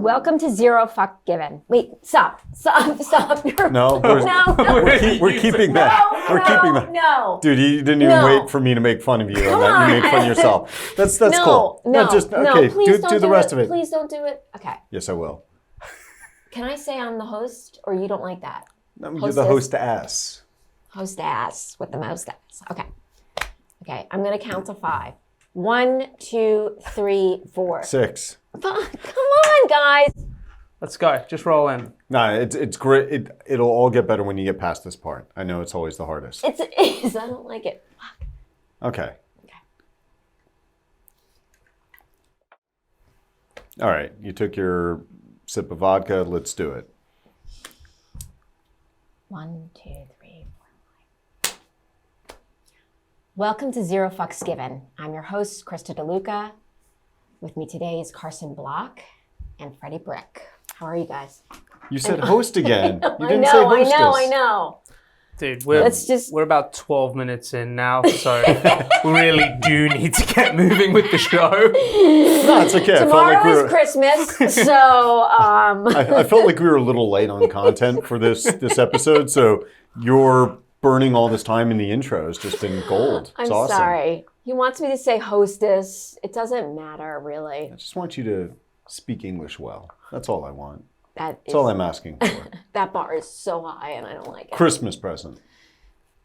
Welcome to Zero Fuck Given. Wait, stop. No, we're keeping that. We're keeping that. No. Dude, you didn't even wait for me to make fun of you. Come on. You on. made fun of yourself. That's No, cool. Okay, please do the rest of it. Please don't do it. Okay. Yes, I will. Can I say I'm the host, or you don't like that? You're the hostess. Hostess with the most ass. Okay. Okay, I'm going to count to 5. 1, 2, 3, 4. 6. Come on, guys. Let's go. Just roll in. No, it's great. It'll all get better when you get past this part. I know it's always the hardest. It is. I don't like it. Fuck. Okay. All right. You took your sip of vodka. Let's do it. 1, 2, 3, 4, 5. Welcome to Zero Fucks Given. I'm your host, Krista DeLuca. With me today is Carson Block and Freddy Brick. How are you guys? You said host again. You didn't say hostess. I know. Dude, we're about 12 minutes in now, so we really do need to get moving with the show. No, it's okay. Tomorrow is Christmas, so I felt like we were a little late on content for this episode, so you're burning all this time in the intro has just been gold. It's awesome. Sorry. He wants me to say hostess. It doesn't matter, really. I just want you to speak English well. That's all I want. That's all I'm asking for. That bar is so high, and I don't like it. Christmas present.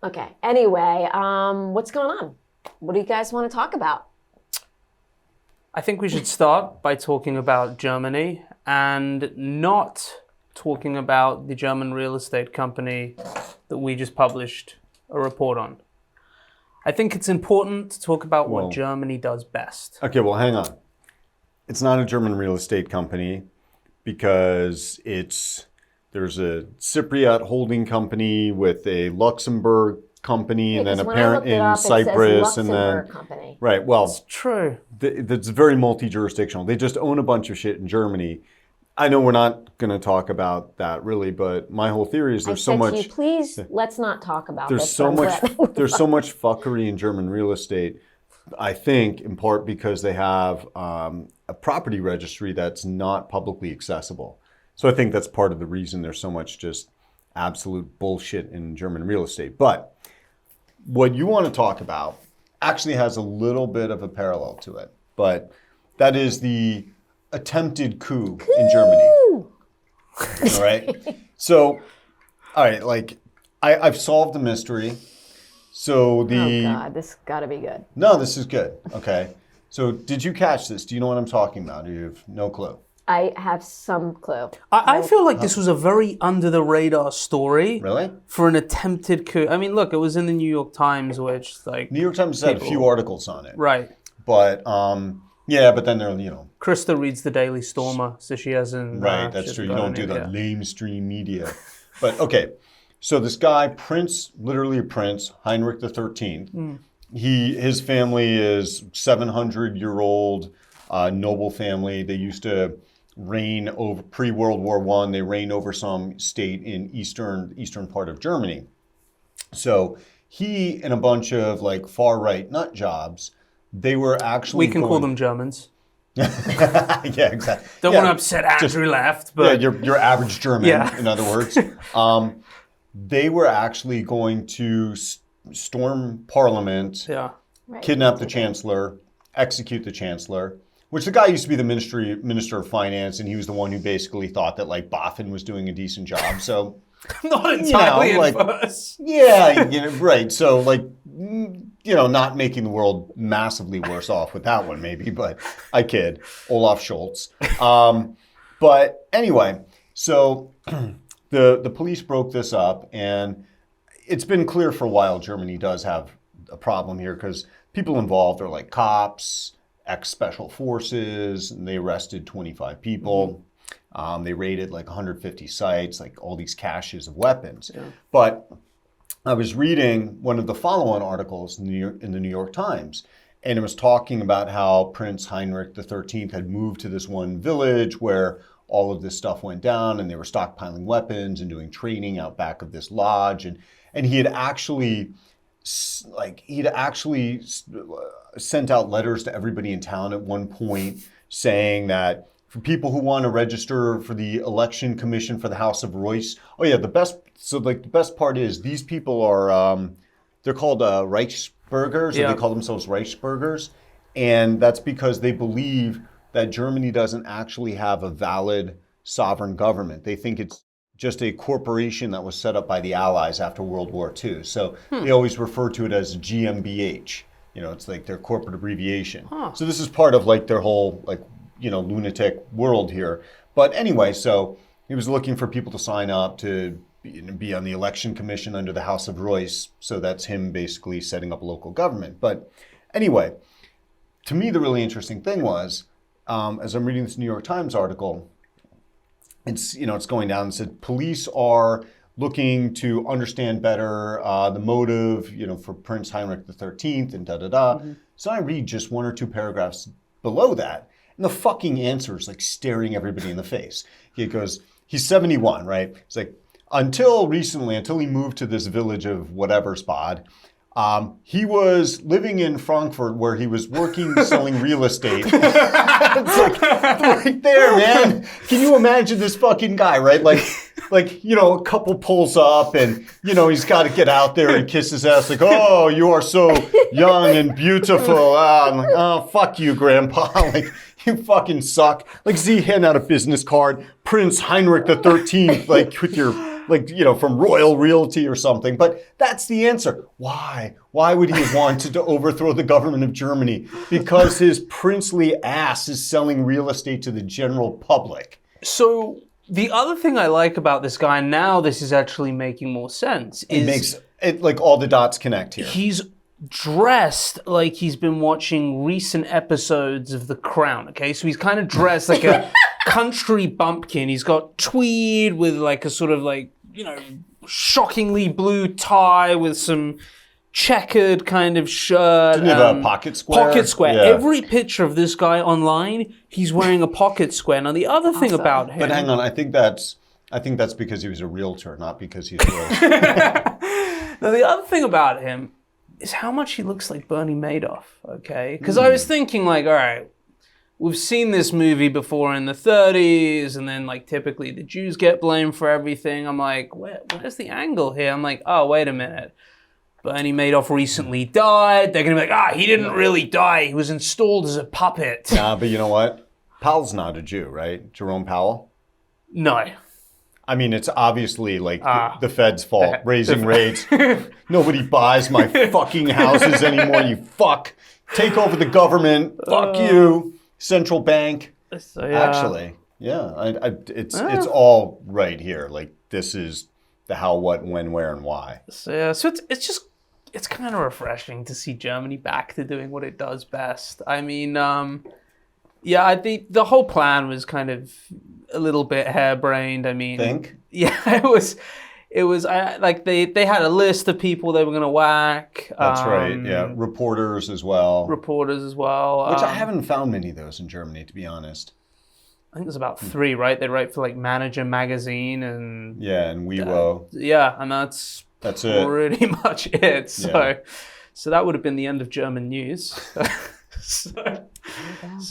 Okay. Anyway, what's going on? What do you guys want to talk about? I think we should start by talking about Germany and not talking about the German real estate company that we just published a report on. I think it's important to talk about what Germany does best. Okay, well, hang on. It's not a German real estate company because there's a Cypriot holding company with a Luxembourg company and then a parent in Cyprus and then company. Right. Well, it's true. It's very multi-jurisdictional. They just own a bunch of shit in Germany. I know we're not going to talk about that really, but my whole theory is there's so much. To you, please let's not talk about there's this. So much. There's so much fuckery in German real estate. I think in part because they have a property registry that's not publicly accessible. So I think that's part of the reason there's so much just absolute bullshit in German real estate. But what you want to talk about actually has a little bit of a parallel to it. But that is the attempted coup in Germany. All right. So, all right, like I've solved the mystery. So Oh God, this got to be good. No, this is good. Okay. So did you catch this? Do you know what I'm talking about? Or you have no clue? I have some clue. I feel like this was a very under the radar story. Really? For an attempted coup. I mean, look, it was in the New York Times, which like New York Times had a few articles on it. Right. But yeah, but then they're, Krista reads the Daily Stormer, so she hasn't. Right, that's true. You don't do the lamestream media. But okay, so this guy, literally a prince, Heinrich the 13th. His family is 700-year-old noble family. They used to reign over pre-World War I. They reigned over some state in eastern part of Germany. So he and a bunch of like far right nut jobs. They were actually. We can call them Germans. Yeah, exactly. Don't want to upset Andrew left, but yeah, your average German. In other words, they were actually going to storm Parliament, kidnap the Chancellor, execute the Chancellor. Which the guy used to be the Minister of Finance, and he was the one who basically thought that like BaFin was doing a decent job. So. Not entirely adverse. Yeah, right. So like, not making the world massively worse off with that one maybe, but I kid. Olaf Scholz. But anyway, so the police broke this up, and it's been clear for a while Germany does have a problem here because people involved are like cops, ex-special forces, and they arrested 25 people. They raided like 150 sites, like all these caches of weapons. Yeah. But I was reading one of the follow-on articles in the New York Times, and it was talking about how Prince Heinrich the 13th had moved to this one village where all of this stuff went down, and they were stockpiling weapons and doing training out back of this lodge, and he had actually sent out letters to everybody in town at one point saying that for people who want to register for the election commission for the House of Royce. Oh yeah, the best part is these people are, they're called Reichsbürgers, or they call themselves Reichsbürgers. And that's because they believe that Germany doesn't actually have a valid sovereign government. They think it's just a corporation that was set up by the Allies after World War II. So they always refer to it as GmbH. It's like their corporate abbreviation. So this is part of like their whole lunatic world here. But anyway, so he was looking for people to sign up to be on the election commission under the House of Royce. So that's him basically setting up a local government. But anyway, to me, the really interesting thing was, as I'm reading this New York Times article, it's going down and said police are looking to understand better the motive, for Prince Heinrich the 13th and da-da-da. So I read just one or two paragraphs below that, and the fucking answer is like staring everybody in the face. He goes, he's 71, right? It's like, until recently, until he moved to this village of whatever spot, he was living in Frankfurt where he was working selling real estate. It's like, right there, man. Can you imagine this fucking guy, right? Like, a couple pulls up and, he's got to get out there and kiss his ass like, oh, you are so young and beautiful. I'm like, oh, fuck you, grandpa. Like, you fucking suck. Like, Z hand out a business card, Prince Heinrich the 13th, like with your... from Royal Realty or something. But that's the answer. Why? Why would he want to overthrow the government of Germany? Because his princely ass is selling real estate to the general public. So the other thing I like about this guy, now this is actually making more sense, is... It makes it like all the dots connect here. He's dressed like he's been watching recent episodes of The Crown, okay? So he's kind of dressed like a country bumpkin. He's got tweed with like a sort of like, shockingly blue tie with some checkered kind of shirt. Didn't he have a pocket square? Pocket square. Yeah. Every picture of this guy online, he's wearing a pocket square. Now, the other thing about him... But hang on, I think that's because he was a realtor, not because he's rich. Now, the other thing about him is how much he looks like Bernie Madoff, okay? Because I was thinking like, all right, we've seen this movie before in the 30s, and then like typically the Jews get blamed for everything. I'm like, where's the angle here? I'm like, oh, wait a minute. Bernie Madoff recently died. They're going to be like, he didn't really die. He was installed as a puppet. Nah, but you know what? Powell's not a Jew, right? Jerome Powell? No. I mean, it's obviously like the Fed's fault, raising rates. Nobody buys my fucking houses anymore, you fuck. Take over the government. Fuck you. Central bank. So, yeah. Actually, yeah. It's all right here. Like, this is the how, what, when, where, and why. So, yeah. So it's kind of refreshing to see Germany back to doing what it does best. I mean, I think the whole plan was kind of a little bit harebrained. I mean, yeah, it was. They had a list of people they were going to whack. That's right. Yeah, reporters as well. Which I haven't found many of those in Germany, to be honest. I think there's about 3, right? They write for like Manager magazine and Weiwo. And that's it. Pretty much it. So that would have been the end of German news. So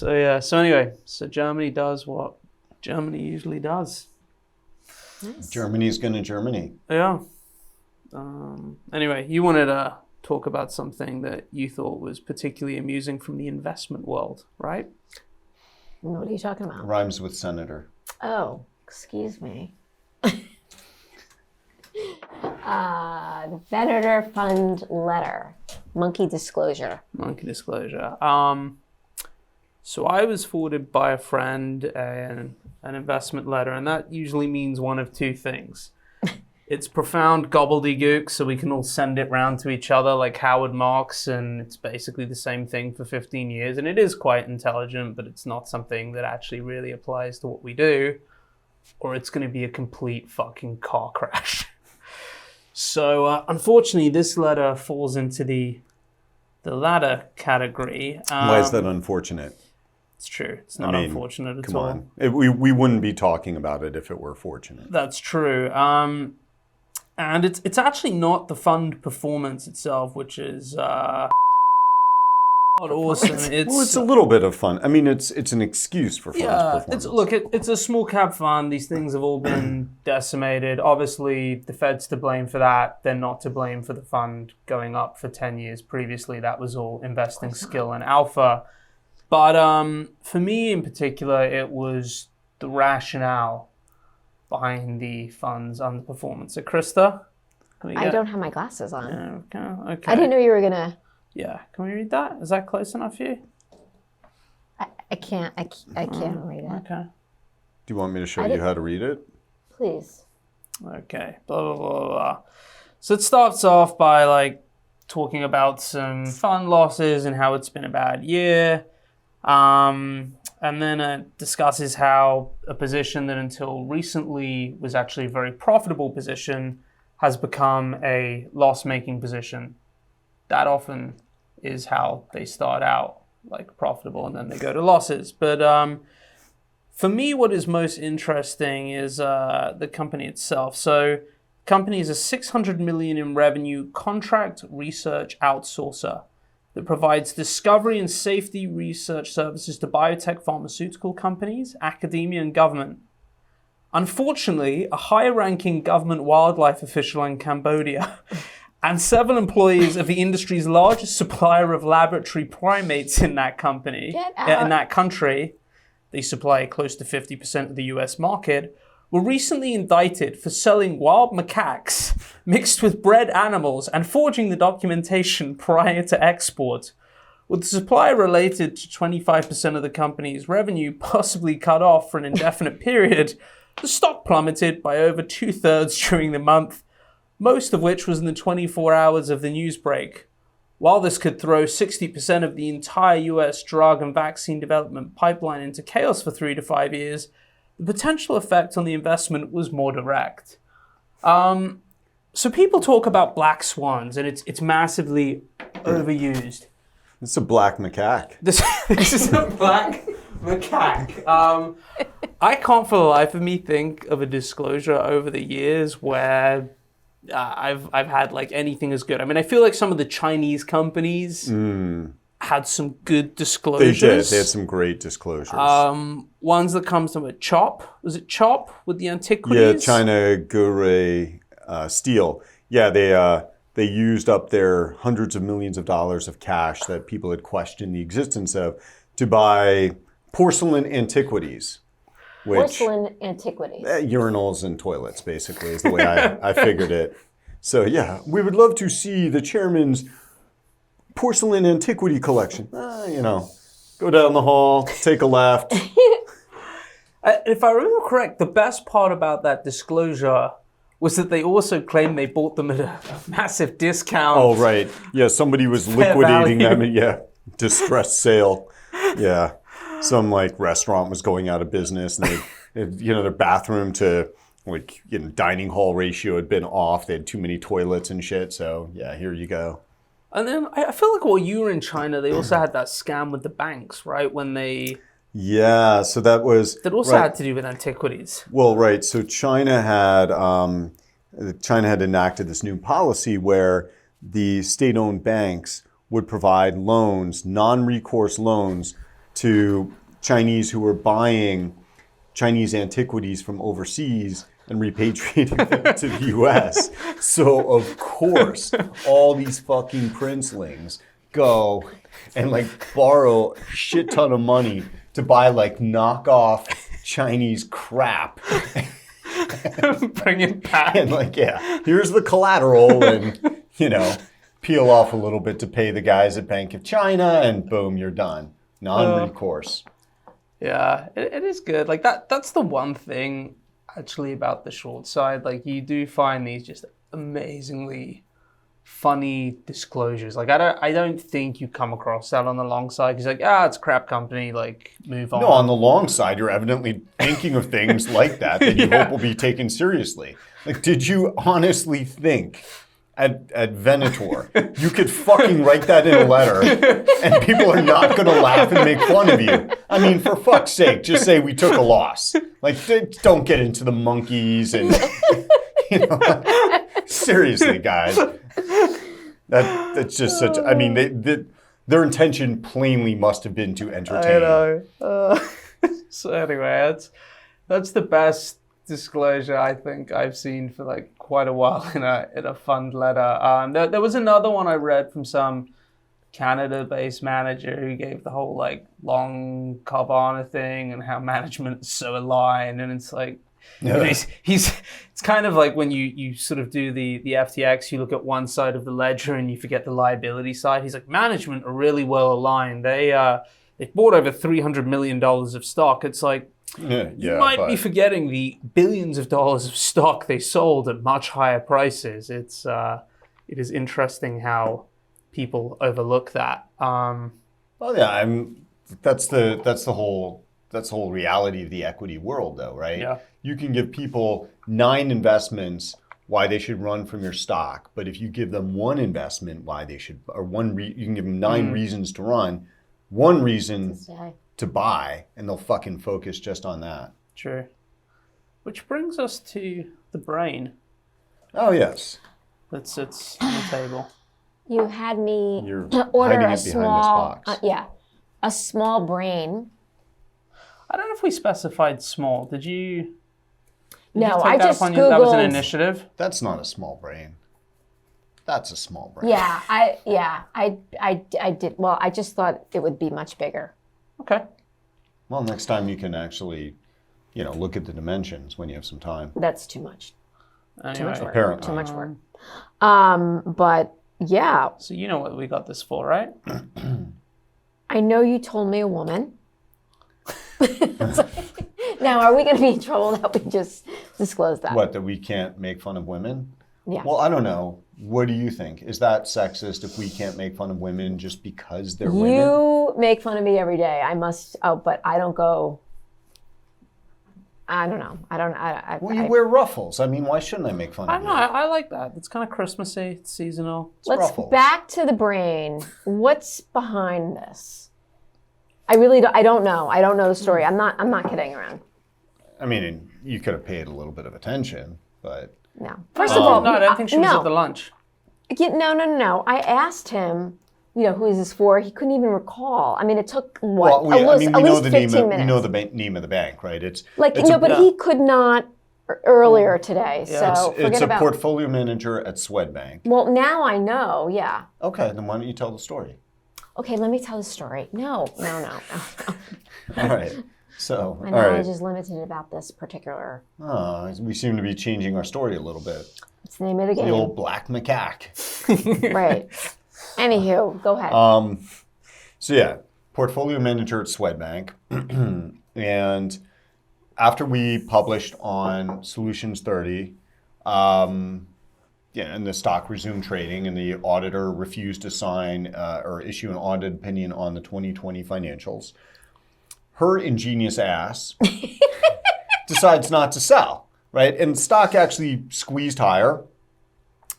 anyway, Germany does what Germany usually does. Nice. Germany's gonna Germany. Yeah. Anyway, you wanted to talk about something that you thought was particularly amusing from the investment world, right? What are you talking about? Rhymes with senator. Oh, excuse me. The Venator Fund letter. Monkey disclosure. So I was forwarded by a friend an investment letter, and that usually means one of two things. It's profound gobbledygook, so we can all send it round to each other like Howard Marks, and it's basically the same thing for 15 years. And it is quite intelligent, but it's not something that actually really applies to what we do, or it's going to be a complete fucking car crash. So unfortunately, this letter falls into the latter category. Why is that unfortunate? It's true. It's not unfortunate at all. Come on. We wouldn't be talking about it if it were fortunate. That's true. And it's actually not the fund performance itself, which is awesome. It's a little bit of fun. I mean, it's an excuse for fun. Yeah, it's a small cap fund. These things have all been decimated. Obviously, the Fed's to blame for that. They're not to blame for the fund going up for 10 years. Previously, that was all investing skill and alpha. But for me in particular, it was the rationale behind the fund's underperformance. So, Krista? I don't have my glasses on. Okay. I didn't know you were going to... Yeah, can we read that? Is that close enough for you? I can't read it. Okay. Do you want me to show you how to read it? Please. Okay. Blah, blah, blah, blah. So it starts off by talking about some fund losses and how it's been a bad year. And then it discusses how a position that until recently was actually a very profitable position has become a loss-making position. That often is how they start out, profitable, and then they go to losses. But for me, what is most interesting is the company itself. So the company is a $600 million in revenue contract research outsourcer that provides discovery and safety research services to biotech pharmaceutical companies, academia, and government. Unfortunately, a high-ranking government wildlife official in Cambodia and several employees of the industry's largest supplier of laboratory primates in that country, they supply close to 50% of the US market, were recently indicted for selling wild macaques mixed with bred animals and forging the documentation prior to export. With the supply related to 25% of the company's revenue possibly cut off for an indefinite period, the stock plummeted by over 2/3 during the month, most of which was in the 24 hours of the news break. While this could throw 60% of the entire US drug and vaccine development pipeline into chaos for 3 to 5 years, the potential effect on the investment was more direct. So people talk about black swans, and it's massively overused. It's a black macaque. This is a black macaque. I can't for the life of me think of a disclosure over the years where I've had anything as good. I mean, I feel like some of the Chinese companies had some good disclosures. They did. They had some great disclosures. Ones that comes to mind, Chop. Was it Chop with the antiquities? Yeah, China Gurei Steel. Yeah, they used up their hundreds of millions of dollars of cash that people had questioned the existence of to buy porcelain antiquities. Porcelain antiquities. Urinals and toilets, basically, is the way I figured it. So, yeah, we would love to see the chairman's porcelain antiquity collection. Go down the hall, take a left. If I remember correct, the best part about that disclosure was that they also claimed they bought them at a massive discount. Oh, right. Yeah, somebody was liquidating them. Yeah, distressed sale. Yeah. Some restaurant was going out of business, and their bathroom to dining hall ratio had been off. They had too many toilets and shit. So yeah, here you go. And then I feel like while you were in China, they also had that scam with the banks, right? So that also had to do with antiquities. Well, right. So China had enacted this new policy where the state-owned banks would provide loans, non-recourse loans, to Chinese who were buying Chinese antiquities from overseas and repatriating them to the US. So, of course, all these fucking princelings go and borrow a shit ton of money to buy knockoff Chinese crap. Bring it back. And here's the collateral, and, peel off a little bit to pay the guys at Bank of China, and boom, you're done. Non-recourse. Yeah, it is good. That's the one thing actually about the short side. You do find these just amazingly funny disclosures. I don't think you come across that on the long side. Because it's a crap company. Move on. No, on the long side, you're evidently thinking of things like that you hope will be taken seriously. Did you honestly think at Venator, you could fucking write that in a letter and people are not going to laugh and make fun of you? I mean, for fuck's sake, just say we took a loss. Don't get into the monkeys and, seriously, guys. That's just such, I mean, their intention plainly must have been to entertain. I know. So anyway, that's the best disclosure I think I've seen for like quite a while in a fund letter. There was another one I read from some Canada-based manager who gave the whole like long Carvana thing and how management is so aligned, and it's like it's kind of like when you sort of do the FTX, you look at one side of the ledger and you forget the liability side. He's like, management are really well aligned. They bought over $300 million of stock. It's like, you might be forgetting the billions of dollars of stock they sold at much higher prices. It is interesting how people overlook that. Well, yeah, that's the whole reality of the equity world, though, right? Yeah. You can give people 9 investments why they should run from your stock, but if you give them one investment why they should, or you can give them 9 reasons to run, one reason to buy, and they'll fucking focus just on that. True. Which brings us to the brain Oh yes. that sits on the table. You had me You're order hiding a it behind small, this box. a small brain. I don't know if we specified small. Did you No, take I that just upon you? That was an Googled. initiative. That's not a small brain. That's a small brain. Yeah, I did. Well, I just thought it would be much bigger. Okay. Well, next time you can actually, look at the dimensions when you have some time. That's too much. Too Anyway, much work. Apparently. Too much work. But yeah, so you know what we got this for, right? I know you told me a woman. Now, are we going to be in trouble that we just disclosed that? What, that we can't make fun of women? Yeah. Well, I don't know. What do you think? Is that sexist if we can't make fun of women just because they're women? You make fun of me every day. But I don't go. I don't know. Well, you wear ruffles. I mean, why shouldn't I make fun I of don't know. you? I like that. It's kind of Christmassy. It's seasonal. Let's ruffles. back to the brain. What's behind this? I really don't. I don't know. I don't know the story. I'm not kidding around. I mean, you could have paid a little bit of attention, but... No. First of all, No, I don't think she was at the lunch. No. I asked him, who is this for? He couldn't even recall. I mean, it took we at know least the 15 name. minutes. We know the name of the bank, right? It's he could not earlier today. Yeah. So it's forget a about. portfolio manager at Swedbank. Well, now I know. Yeah. Okay, then why don't you tell the story? Okay, let me tell the story. No. All right. So, My all knowledge right. is limited about this particular. We seem to be changing our story a little bit. It's the name of the The game. old black macaque. Right. Anywho, go ahead. So yeah, portfolio manager at Swedbank. And after we published on Solutions 30, and the stock resumed trading and the auditor refused to sign or issue an audit opinion on the 2020 financials, her ingenious ass decides not to sell, right? And stock actually squeezed higher.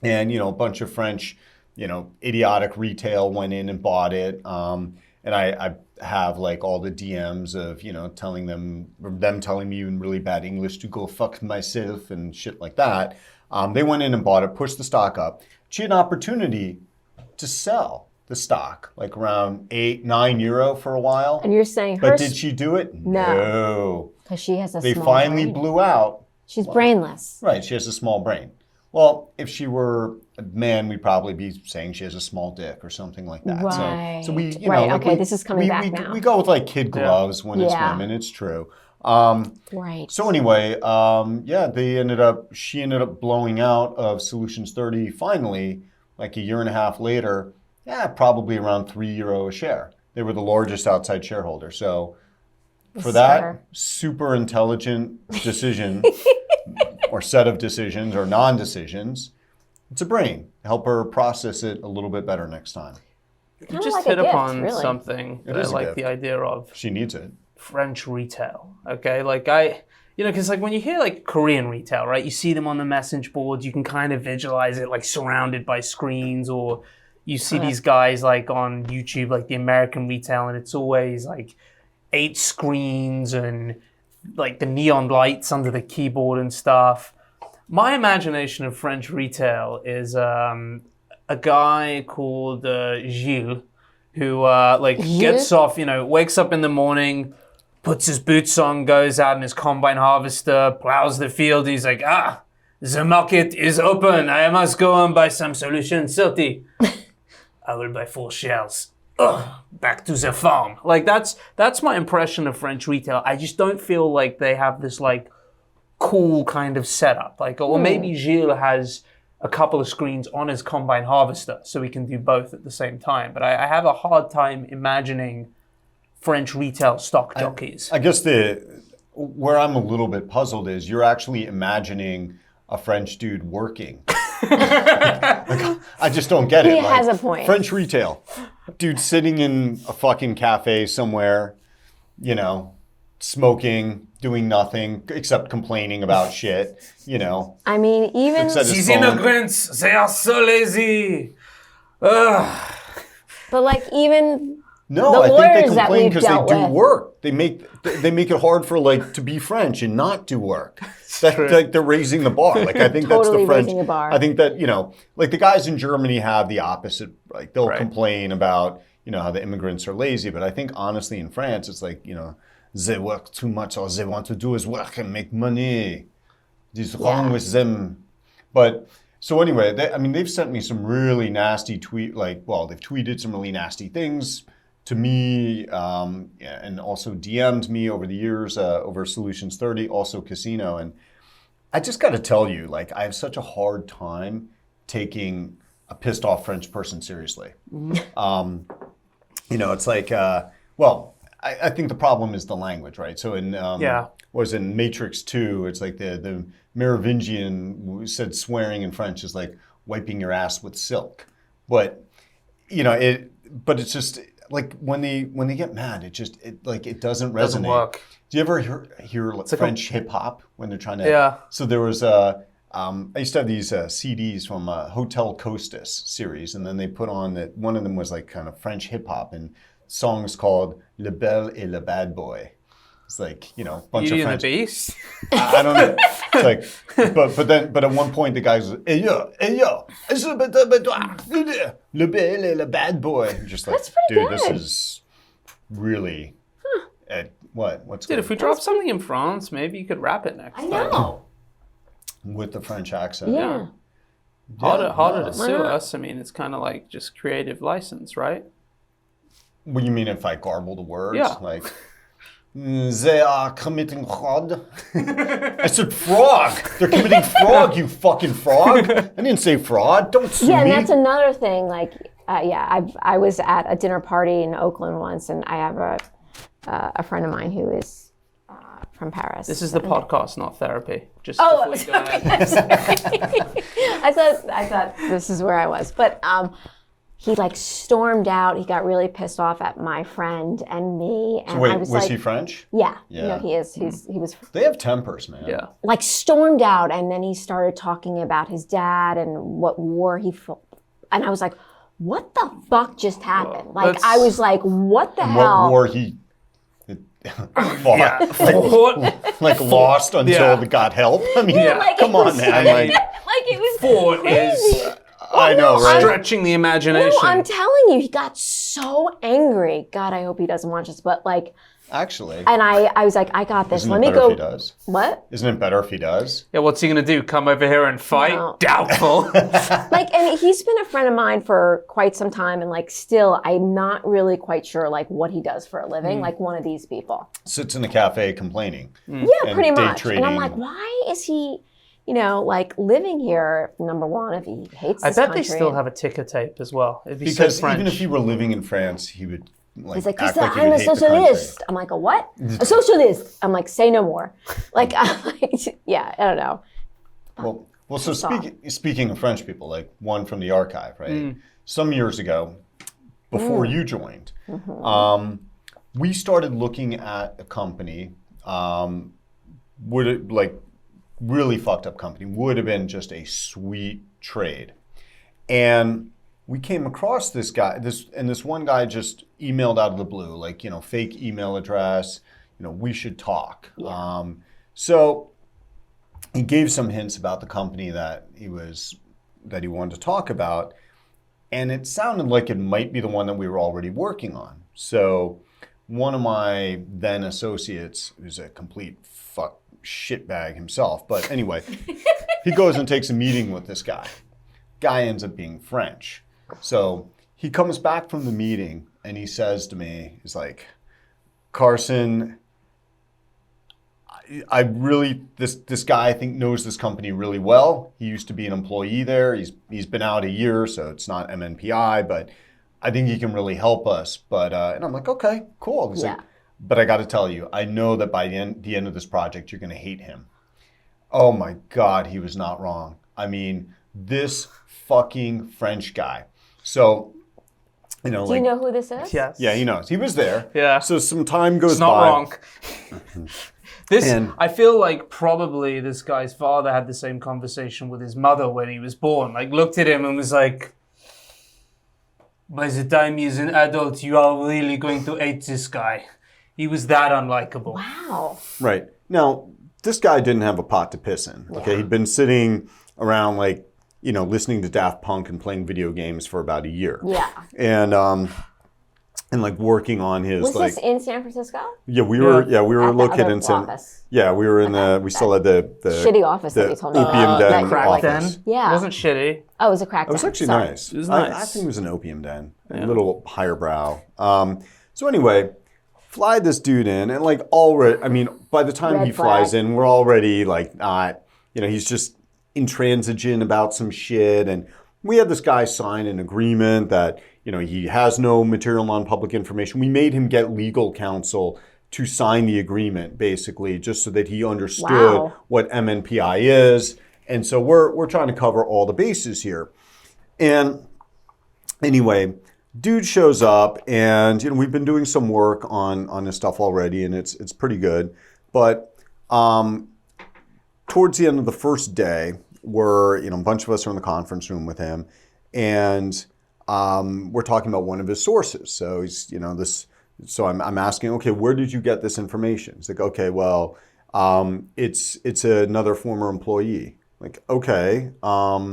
And, a bunch of French, idiotic retail went in and bought it. And I have like all the DMs of, telling them telling me in really bad English to go fuck myself and shit like that. They went in and bought it, pushed the stock up. She had an opportunity to sell the stock, like around €8-9 for a while. And you're saying But did she do it? No. Because she has a They small finally brain. blew out. She's brainless. Right, she has a small brain. Well, if she were a man, we'd probably be saying she has a small dick or something like that. Right. So we, Right, okay, this is coming back we, now. We go with like kid gloves when it's Yeah. women. It's true. Right. So anyway, she ended up blowing out of Solutions 30 finally, like a year and a half later. Probably around €3 a share. They were the largest outside shareholder. So for that Sure. super intelligent decision or set of decisions or non-decisions, it's a brain. Help her process it a little bit better next time. You Kinda just like a hit gift, upon really. something that I is a like gift. the idea of. She needs it. French retail. Okay, because like when you hear like Korean retail, right? You see them on the message boards. You can kind of visualize it like surrounded by screens, or you see these guys like on YouTube, like the American retail, and it's always like 8 screens and like the neon lights under the keyboard and stuff. My imagination of French retail is a guy called Gilles, who gets off, wakes up in the morning, puts his boots on, goes out in his combine harvester, plows the field. He's like, the market is open. I must go and buy some solution 30. I will buy 4 shells. Back to the farm. Like that's my impression of French retail. I just don't feel like they have this like cool kind of setup. Like, or maybe Gilles has a couple of screens on his combine harvester, so he can do both at the same time. But I have a hard time imagining French retail stock jockeys. I guess where I'm a little bit puzzled is you're actually imagining a French dude working. I just don't get it. He has a point. French retail. Dude sitting in a fucking cafe somewhere, smoking, doing nothing except complaining about shit, I mean, even These immigrants, they are so lazy. Ugh. But like even No, the I think they lawyers that complain we've because they dealt do with. work. They make it hard for to be French and not do work. Like they're raising the bar. Like I think that's Totally the French. raising the bar. I think that like the guys in Germany have the opposite. Like they'll complain about how the immigrants are lazy, but I think honestly in France it's like they work too much. All they want to do is work and make money. What's wrong with them? But so anyway, they've sent me some really nasty they've tweeted some really nasty things to me, and also DM'd me over the years, over Solutions 30, also Casino. And I just got to tell you, I have such a hard time taking a pissed off French person seriously. It's like, I think the problem is the language, right? So in in Matrix 2, it's like the Merovingian said swearing in French is like wiping your ass with silk. But it's just like when they get mad, it doesn't resonate. Doesn't work. Do you ever hear French hip hop when they're trying to? Yeah. So there was I used to have these CDs from Hotel Costas series, and then they put on that one of them was like kind of French hip hop and songs called Le Bel et le Bad Boy. It's like bunch Beauty of and French. the Beast. I don't know. It's like, but at one point the guy was, hey yo, le bel et le bad boy. Just like, That's pretty dude, good. this is really, what's Dude, going if we drop something in France, maybe you could rap it next I time. know. with the French accent? Yeah. Harder to Why sue not? us. I mean, it's kind of like just creative license, right? What do you mean if I garble the words? Yeah. Like, they are committing fraud. I said frog. They're committing fraud, you fucking frog. I didn't say fraud. Don't sue Yeah, me. and that's another thing. I was at a dinner party in Oakland once, and I have a friend of mine who is from Paris. This is the podcast, not therapy. Just Oh, before you go ahead. I'm sorry. I thought this is where I was, but he stormed out. He got really pissed off at my friend and me, and So wait, I was was he French? Yeah, Yeah. he is. He was They have tempers, man. Yeah. stormed out, and then he started talking about his dad and what war he fought, and I was like, "What the fuck just happened?" That's- I was like, "What the hell?" What war he fought? Yeah. Like lost until they got help? I mean, come on, man. Like, it was Fort crazy. is I know, right? stretching the imagination. No, I'm telling you, he got so angry. God, I hope he doesn't watch this. But Actually, and I was like, I got this. isn't Let it me better go. if he does? What? Isn't it better if he does? Yeah, what's he gonna do? Come over here and fight? No. Doubtful. And he's been a friend of mine for quite some time, and still, I'm not really quite sure what he does for a living. Like one of these people. Sits in a cafe complaining. Yeah, And pretty day much. And I'm trading. like, why is he? Living here, number one, if he hates I this bet country. they still have a ticker tape as well. It'd be Because so French. even if he were living in France, he would He's like, act Krista, like he I'm would a hate the country. socialist. I'm like, a what? A socialist. I'm like, say no more. Yeah, I don't know. Well, so speaking of French people, one from the archive, right? Some years ago, before you joined, we started looking at a company, really fucked up company, would have been just a sweet trade. And we came across this guy, this one guy just emailed out of the blue, fake email address, we should talk. Yeah. So he gave some hints about the company that he wanted to talk about. And it sounded like it might be the one that we were already working on. So one of my then associates, who's a complete shitbag himself, but anyway, he goes and takes a meeting with this guy. Guy ends up being French. So he comes back from the meeting and he says to me, he's like, Carson, I really, this guy I think knows this company really well. He used to be an employee there. He's been out a year, so it's not MNPI, but I think he can really help us. But and I'm like, okay, cool. He's like, but I got to tell you, I know that by the end of this project, you're going to hate him. Oh my God, he was not wrong. I mean, this fucking French guy. So, you know, Do you know who this is? Yes. Yeah, he knows. He was there. Yeah. So some time goes It's not by. wrong. I feel like probably this guy's father had the same conversation with his mother when he was born. Like, looked at him and was like, by the time he's an adult, you are really going to hate this guy. He was that unlikable. Wow. Right. Now, this guy didn't have a pot to piss in. Okay. He'd been sitting around like, you know, listening to Daft Punk and playing video games for about a year. Yeah. And like working on his Was like this in San Francisco? we were At the located other in San office? Yeah, we were in we still had the Shitty office that the you told me opium about. den Crack office. den. Yeah. It wasn't shitty. Oh, it was a crack It was den. actually Sorry. nice. It was I nice. think it was an opium den, a little higher brow. So anyway, fly this dude in, and like already, I mean, by the time Red he flies flag. in, we're already like not, you know, he's just intransigent about some shit, and we had this guy sign an agreement that, you know, he has no material non-public information. We made him get legal counsel to sign the agreement, basically, just so that he understood what MNPI is. And so we're trying to cover all the bases here. And anyway, dude shows up, and you know we've been doing some work on this stuff already, and it's pretty good. But towards the end of the first day, a bunch of us are in the conference room with him, and we're talking about one of his sources. So he's, you know, this. So I'm asking, okay, where did you get this information? He's like, okay, well, it's another former employee. Like, okay, I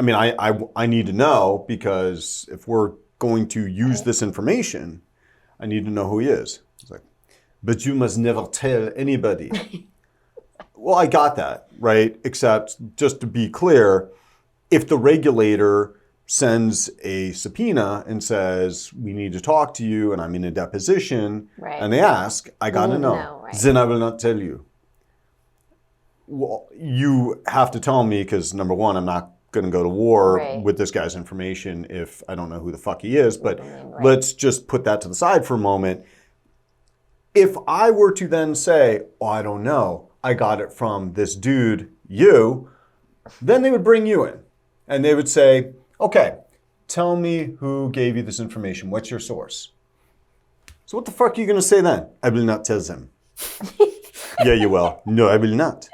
mean, I need to know, because if we're going to use this information, I need to know who he is. He's like, but you must never tell anybody. Well, I got that, right? Except, just to be clear, if the regulator sends a subpoena and says, we need to talk to you, and I'm in a deposition, and they ask, I gotta know. Then I will not tell you. Well, you have to tell me, because number one, I'm not going to go to war with this guy's information if I don't know who the fuck he is. But let's just put that to the side for a moment. If I were to then say, oh, I don't know, I got it from this dude, you, then they would bring you in. And they would say, okay, tell me who gave you this information. What's your source? So what the fuck are you going to say then? I will not tell them. Yeah, you will. No, I will not.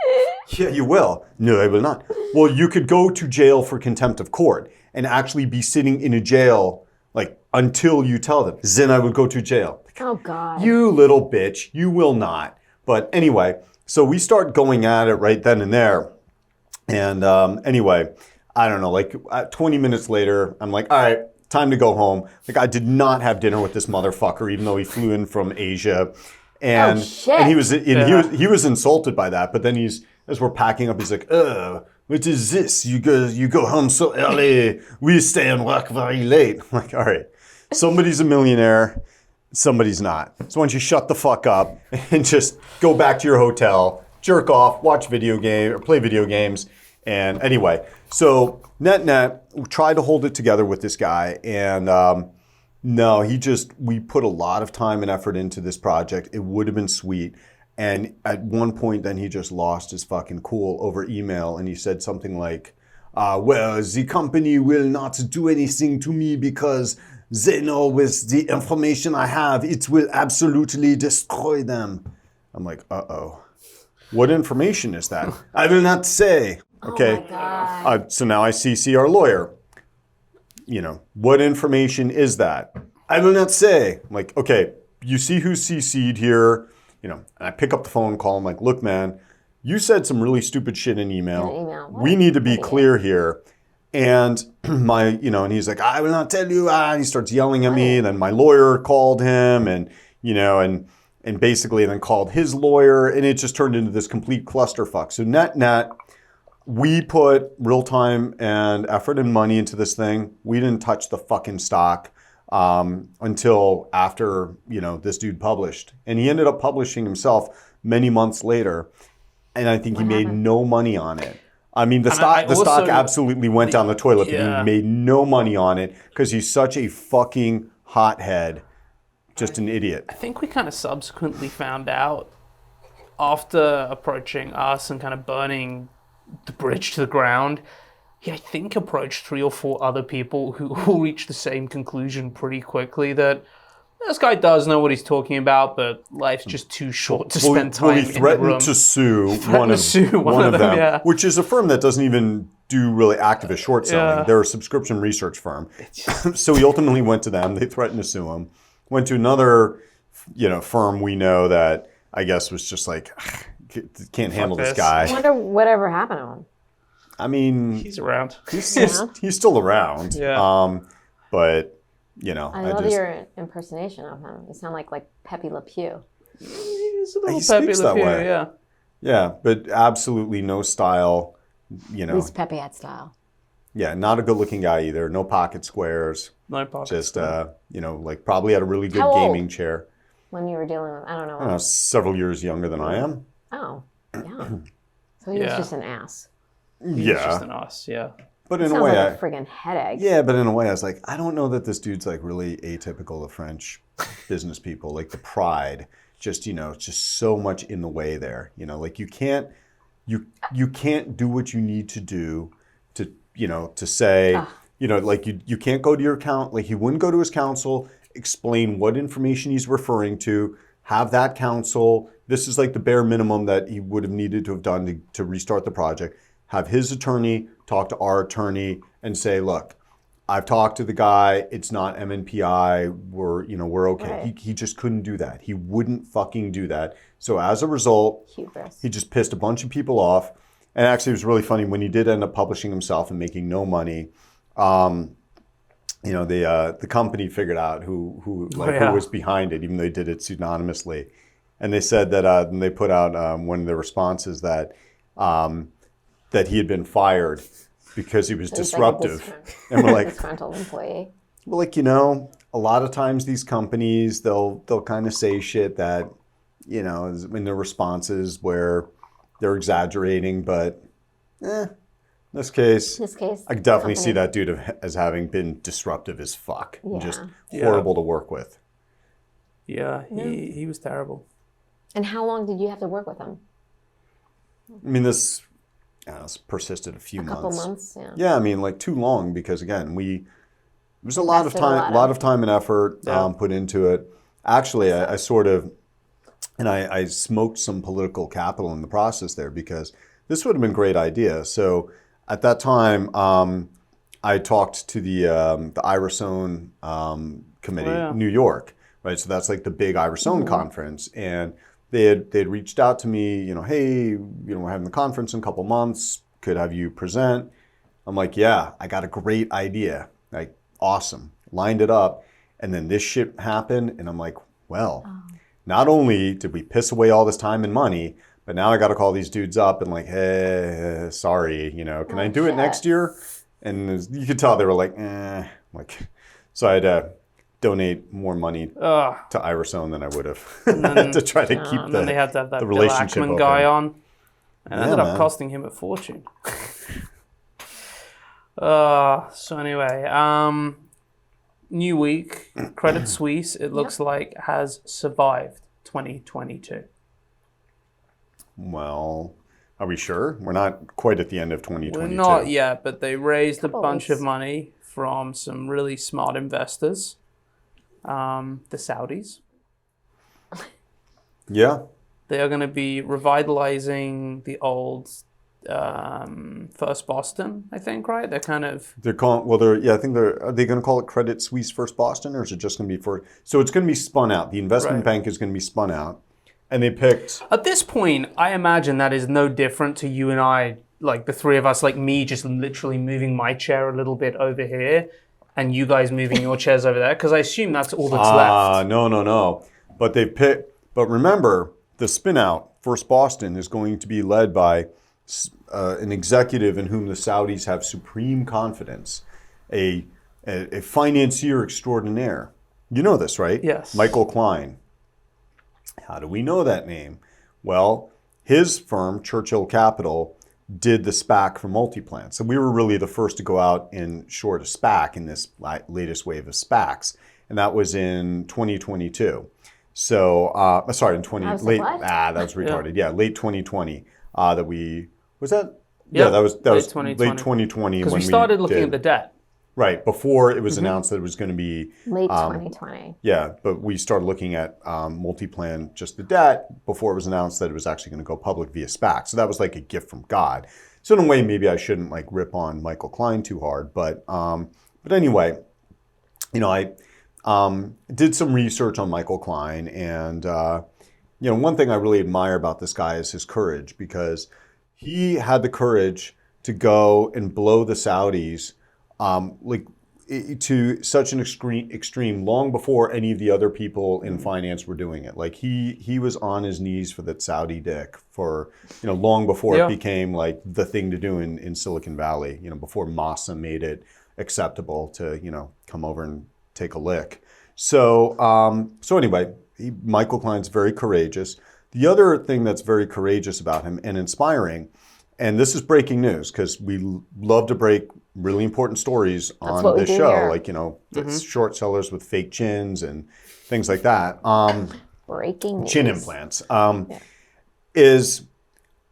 Yeah, you will. No, I will not. Well, you could go to jail for contempt of court and actually be sitting in a jail like until you tell them. Then I would go to jail. Oh, God. You little bitch. You will not. But anyway, so we start going at it right then and there. And anyway, I don't know, like 20 minutes later, I'm like, all right, time to go home. Like, I did not have dinner with this motherfucker, even though he flew in from Asia. And, and he was insulted by that. But then as we're packing up, he's like, what is this? You go home so early. We stay and work very late. I'm like, all right, somebody's a millionaire, somebody's not. So why don't you shut the fuck up and just go back to your hotel, jerk off, watch video game or play video games. And anyway, so net, we tried to hold it together with this guy, and no, we put a lot of time and effort into this project. It would have been sweet. And at one point, then he just lost his fucking cool over email, and he said something like, well, the company will not do anything to me because they know with the information I have, it will absolutely destroy them. I'm like, uh-oh. What information is that? I will not say. Okay. Oh my God. So now I CC our lawyer. You know, what information is that? I will not say. I'm like, okay, you see who's CC'd here. You know, and I pick up the phone and call him like, look, man, you said some really stupid shit in email. We need to be clear here. And and he's like, I will not tell you. And he starts yelling at me. And then my lawyer called him and basically then called his lawyer. And it just turned into this complete clusterfuck. So net, we put real time and effort and money into this thing. We didn't touch the fucking stock until after, this dude published. And he ended up publishing himself many months later. And I think he made no money on it. I mean, the stock absolutely went down the toilet, but he made no money on it because he's such a fucking hothead, just an idiot. I think we kind of subsequently found out after approaching us and kind of burning the bridge to the ground, he, I think, approached 3 or 4 other people who all reached the same conclusion pretty quickly that this guy does know what he's talking about, but life's just too short to spend time in the room. He threatened to sue one of them, which is a firm that doesn't even do really activist short selling. They're a subscription research firm. So he ultimately went to them. They threatened to sue him. Went to another, firm we know that I guess was just like, can't handle this guy. I wonder whatever happened to him. I mean, he's around. He's still around. Yeah. But. I love your impersonation of him. You sound like Pepe Le Pew. He's a little Pepe Le Pew, yeah. Yeah, but absolutely no style, At least Pepe had style. Yeah, not a good-looking guy either. No pocket squares. No pocket Just, square. Probably had a really good gaming chair. When you were dealing with, I don't know. Several years younger than I am. Oh, yeah. So he was just an ass. He's just an ass, yeah. But in a sounds way, like a friggin' headache. Yeah, but in a way, I was like, I don't know that this dude's like really atypical of French business people. Like the pride, just just so much in the way there. Like you can't do what you need to do to say, like you can't go to your account. Like he wouldn't go to his counsel, explain what information he's referring to, have that counsel. This is like the bare minimum that he would have needed to have done to restart the project. Have his attorney talk to our attorney and say, look, I've talked to the guy. It's not MNPI. We're okay. Right. He just couldn't do that. He wouldn't fucking do that. So as a result, he just pissed a bunch of people off. And actually, it was really funny when he did end up publishing himself and making no money. The company figured out who was behind it, even though they did it pseudonymously. And they said that they put out one of the responses that he had been fired because he was disruptive. And we're like, disgruntled employee. Well, a lot of times these companies, they'll kind of say shit that, in their responses where they're exaggerating, but in this case, I could definitely see that dude as having been disruptive as fuck. Yeah. And just horrible to work with. Yeah, he was terrible. And how long did you have to work with him? I mean, this persisted a few months. A couple months, yeah. Yeah, I mean, like too long because again, there was a lot of time and effort put into it. Actually, I sort of, and I smoked some political capital in the process there because this would have been a great idea. So at that time, I talked to the Irisone committee, New York, right? So that's like the big Irisone conference, and they'd reached out to me, hey, we're having the conference in a couple months. Could have you present? I'm like, yeah, I got a great idea. Like, awesome. Lined it up. And then this shit happened. And I'm like, well, not only did we piss away all this time and money, but now I got to call these dudes up and like, hey, sorry, can I do it next year? And you could tell they were like, so I had to donate more money to Irisone than I would have to try to keep and then they had to have that the relationship Bill Ackman guy on. And ended up costing him a fortune. So anyway, new week, Credit Suisse, it looks like, has survived 2022. Well, are we sure? We're not quite at the end of 2022. We're not yet, but they raised a bunch of money from some really smart investors. The Saudis. Yeah. They are going to be revitalizing the old First Boston, I think, right? They're calling, are they going to call it Credit Suisse First Boston, or is it just going to be so it's going to be spun out. The investment bank is going to be spun out. And they picked... At this point, I imagine that is no different to you and I like the three of us, like me just literally moving my chair a little bit over here and you guys moving your chairs over there? Because I assume that's all that's left. No. But but remember, the spin out, First Boston, is going to be led by an executive in whom the Saudis have supreme confidence, a financier extraordinaire. You know this, right? Yes. Michael Klein. How do we know that name? Well, his firm, Churchill Capital, did the SPAC for Multiplan. So we were really the first to go out and short a SPAC in this latest wave of SPACs. And that was in 2022. So, sorry, in 20, I was late, like, what? that was retarded. Yeah, late 2020 that we, was that? Yeah, that was late late 2020. Because when we started looking did. at the debt. Right, before it was announced that it was going to be... Late 2020. Yeah, but we started looking at Multiplan, just the debt, before it was announced that it was actually going to go public via SPAC. So that was like a gift from God. So in a way, maybe I shouldn't like rip on Michael Klein too hard. But anyway, I did some research on Michael Klein. And, one thing I really admire about this guy is his courage, because he had the courage to go and blow the Saudis to such an extreme long before any of the other people in finance were doing it. Like he was on his knees for that Saudi dick for, long before it became like the thing to do in Silicon Valley, before Massa made it acceptable to, come over and take a lick. So anyway, Michael Klein's very courageous. The other thing that's very courageous about him and inspiring, and this is breaking news because we love to break really important stories on this show, here. like, short sellers with fake chins and things like that. Breaking news. Chin implants. Is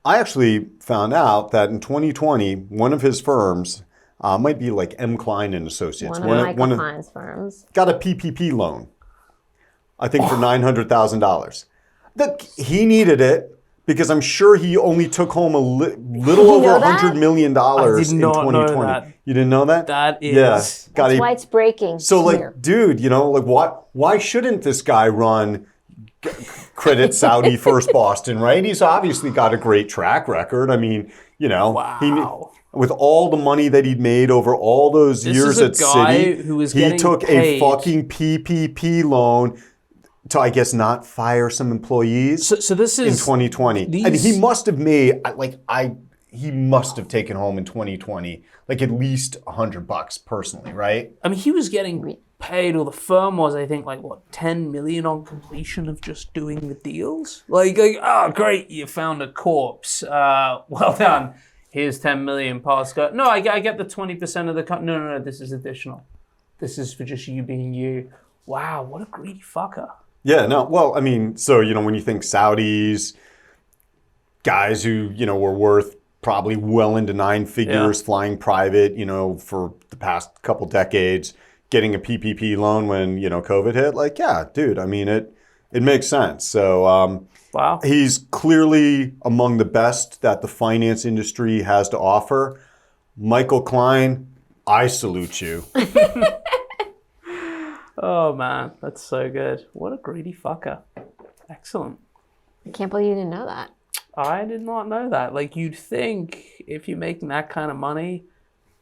I actually found out that in 2020, one of his firms, might be like M. Klein and Associates. One of Michael Klein's firms. Got a PPP loan, I think for $900,000. He needed it. Because I'm sure he only took home a little over $100 million in 2020. You didn't know that? That is. Yeah. That's why it's breaking. So, here. dude, why shouldn't this guy run Credit Saudi First Boston, right? He's obviously got a great track record. I mean, Wow. With all the money that he'd made over all those years at Citi, he took a fucking PPP loan to, I guess, not fire some employees. So this is in 2020, and he must have made he must have taken home in 2020 like at least $100 personally, right? I mean, he was getting paid, or the firm was, I think, like what, 10 million on completion of just doing the deals. Like oh great, you found a corpse. Well done. Here's 10 million pass go. No, I get the 20% of the cut. No, this is additional. This is for just you being you. Wow, what a greedy fucker. Yeah, no, well, I mean, so, when you think Saudis, guys who, were worth probably well into nine figures, flying private, for the past couple decades, getting a PPP loan when, COVID hit, like, yeah, dude, I mean, it makes sense. So wow, he's clearly among the best that the finance industry has to offer. Michael Klein, I salute you. Oh man, that's so good. What a greedy fucker. Excellent. I can't believe you didn't know that. I did not know that. Like, you'd think if you're making that kind of money,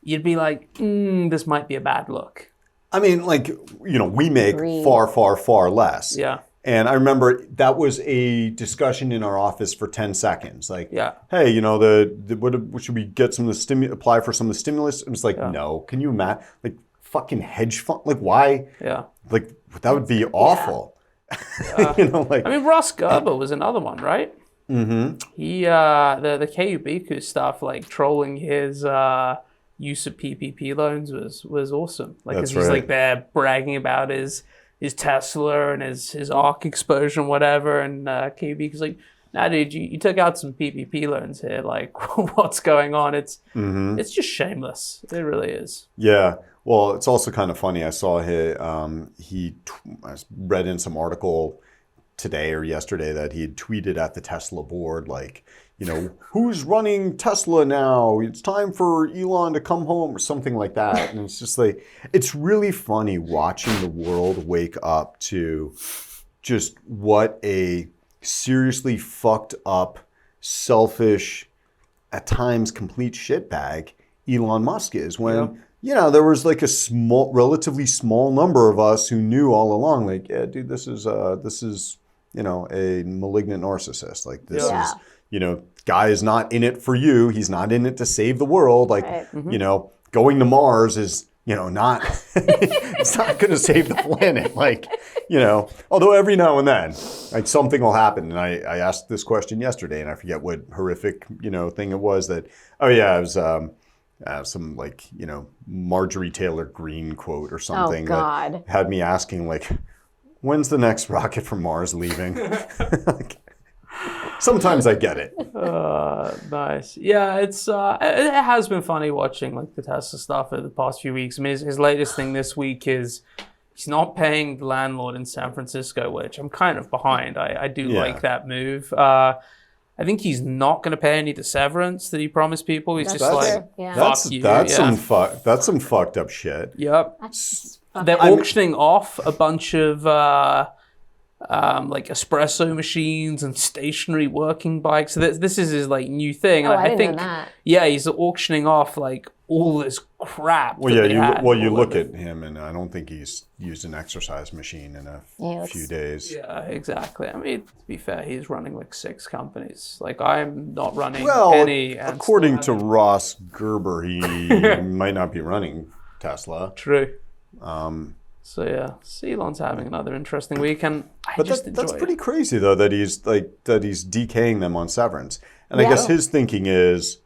you'd be like, this might be a bad look. I mean, like, we make far, far, far less. Yeah. And I remember that was a discussion in our office for 10 seconds. Like, hey, what should we get some of the apply for some of the stimulus? And it's like, no. Can you imagine? Like, fucking hedge fund? Like, why? Yeah. Like, that would be awful. I mean, Ross Gerber was another one, right? Mm-hmm. He, the KUBQ stuff, like trolling his use of PPP loans was awesome. Like, because he's like there bragging about his Tesla and his ARK exposure and whatever, and KUBQ's like, nah, dude, you took out some PPP loans here. Like, what's going on? It's just shameless. It really is. Yeah. Well, it's also kind of funny. I saw I read in some article today or yesterday that he had tweeted at the Tesla board, like, who's running Tesla now? It's time for Elon to come home or something like that. And it's just like, it's really funny watching the world wake up to just what a seriously fucked up, selfish, at times complete shitbag Elon Musk is when, there was like a relatively small number of us who knew all along, like, yeah, dude, this is a malignant narcissist. Like this is, guy is not in it for you. He's not in it to save the world. Like, going to Mars is, not, it's not going to save the planet. Like, although every now and then, like something will happen. And I asked this question yesterday and I forget what horrific, thing it was that, it was, some like, Marjorie Taylor Greene quote or something that had me asking like, when's the next rocket from Mars leaving? Like, sometimes I get it. Nice. Yeah, it has been funny watching like the Tesla stuff over the past few weeks. I mean, his latest thing this week is he's not paying the landlord in San Francisco, which I'm kind of behind. I do like that move. I think he's not going to pay any of the severance that he promised people. He's fuck you. That's some fucked up shit. Yep. They're auctioning off a bunch of like espresso machines and stationary working bikes. So this is his like new thing. I didn't know that. Yeah, he's auctioning off like all this crap. Well, you look at him, and I don't think he's used an exercise machine in a few days. Yeah, exactly. I mean, to be fair, he's running like 6 companies. Like I'm not running any. According to Ross Gerber, he might not be running Tesla. True. So yeah, Elon's having another interesting week, and that's pretty crazy though that he's decaying them on severance. And I guess his thinking is,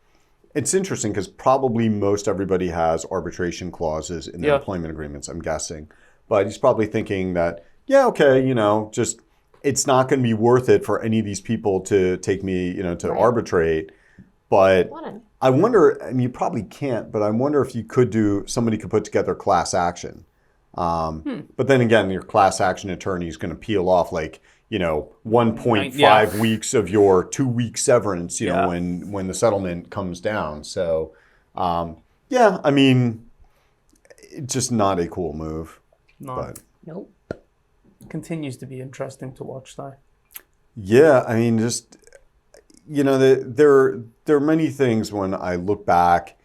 it's interesting because probably most everybody has arbitration clauses in their employment agreements, I'm guessing. But he's probably thinking that, just it's not going to be worth it for any of these people to take me, to arbitrate. But I wonder, and you probably can't, but I wonder if somebody could put together class action. But then again, your class action attorney is going to peel off like, 1.5 weeks of your 2-week severance, when the settlement comes down. So, I mean, it's just not a cool move. No. But. Nope. Continues to be interesting to watch though. Yeah, I mean, just, there are many things when I look back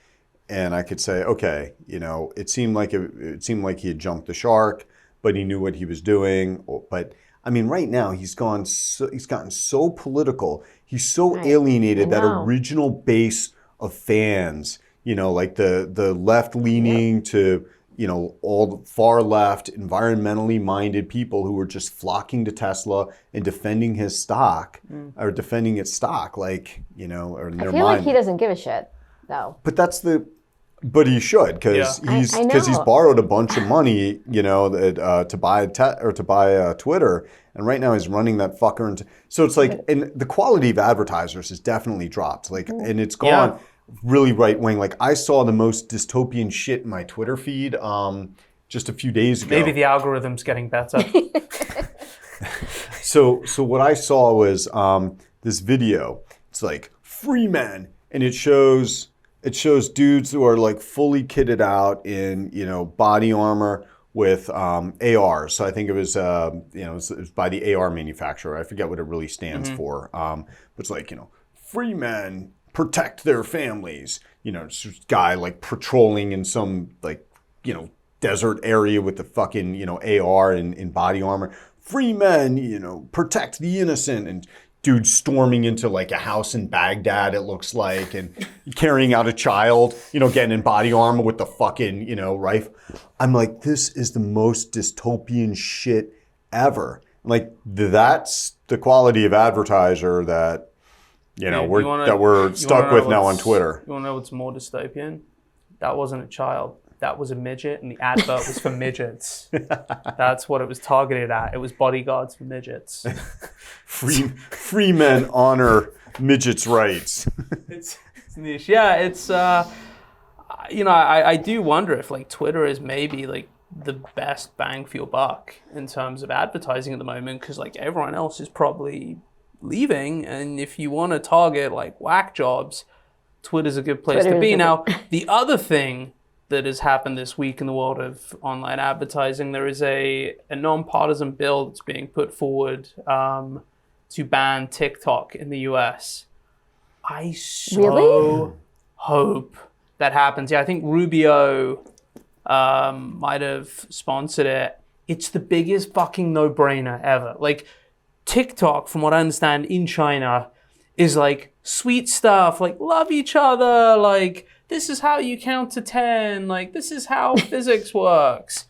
and I could say, okay, it seemed like he had jumped the shark, but he knew what he was doing. But I mean, right now he's gotten so political. He's so alienated that original base of fans. Like the left leaning to all the far left, environmentally minded people who were just flocking to Tesla and defending his stock or defending its stock, like or in their mind. I feel like he doesn't give a shit, though. But he should, because he's borrowed a bunch of money, to buy Twitter, and right now he's running that fucker. So it's like, and the quality of advertisers has definitely dropped, like, and it's gone really right wing. Like I saw the most dystopian shit in my Twitter feed just a few days ago. Maybe the algorithm's getting better. So what I saw was this video. It's like free men, and it shows dudes who are like fully kitted out in, body armor with ARs. So I think it was, it was by the AR manufacturer. I forget what it really stands for. But it's like, free men protect their families. It's this guy like patrolling in some like, desert area with the fucking, AR in body armor. Free men, protect the innocent. And dude storming into like a house in Baghdad, it looks like, and carrying out a child, getting in body armor with the fucking, rifle. I'm like, this is the most dystopian shit ever. Like, that's the quality of advertiser that, we're stuck with now on Twitter. You want to know what's more dystopian? That wasn't a child. That was a midget, and the advert was for midgets. That's what it was targeted at. It was bodyguards for midgets. Free men honor midgets' rights. It's niche. Yeah, it's I do wonder if like Twitter is maybe like the best bang for your buck in terms of advertising at the moment, because like everyone else is probably leaving, and if you want to target like whack jobs, Twitter's a good place to be. Now, the other thing that has happened this week in the world of online advertising, there is a nonpartisan bill that's being put forward to ban TikTok in the US. I so Really? hope that happens. Yeah, I think Rubio might have sponsored it. It's the biggest fucking no-brainer ever. Like, TikTok, from what I understand, in China is like sweet stuff, like love each other, like this is how you count to 10, like this is how physics works.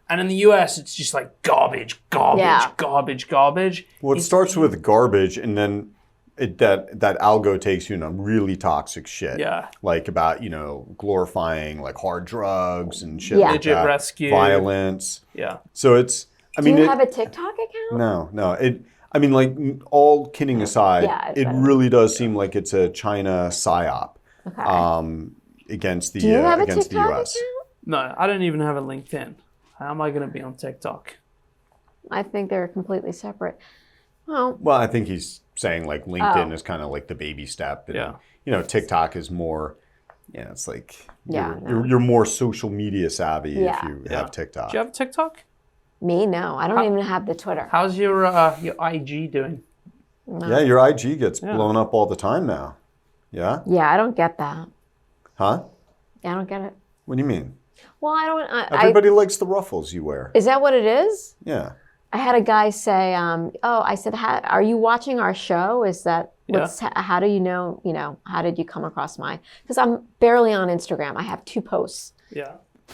And in the US, it's just like garbage. Yeah. Well, it starts with garbage, and then that algo takes you into really toxic shit. Yeah. Like about, glorifying like hard drugs and shit Yeah. like Midget that. rescue. Violence. Yeah. So it's, Do you have a TikTok account? No. All kidding aside, Yeah, it really does seem like it's a China psyop against the Do you have a against the TikTok US. account? No, I don't even have a LinkedIn. How am I going to be on TikTok? I think they're completely separate. Well, Well, I think he's saying like LinkedIn is kind of like the baby step. And, TikTok is more, it's like you're more social media savvy if you have TikTok. Do you have a TikTok? me, no. I don't even have the Twitter. How's your IG doing? Yeah, your IG gets blown up all the time now. Yeah? Yeah, I don't get that. Huh? I don't get it. What do you mean? Well, I don't. Everybody likes the ruffles you wear. Is that what it is? Yeah. I had a guy say, I said, are you watching our show? Is that, how do you know, how did you come across because I'm barely on Instagram. I have 2 posts. Yeah.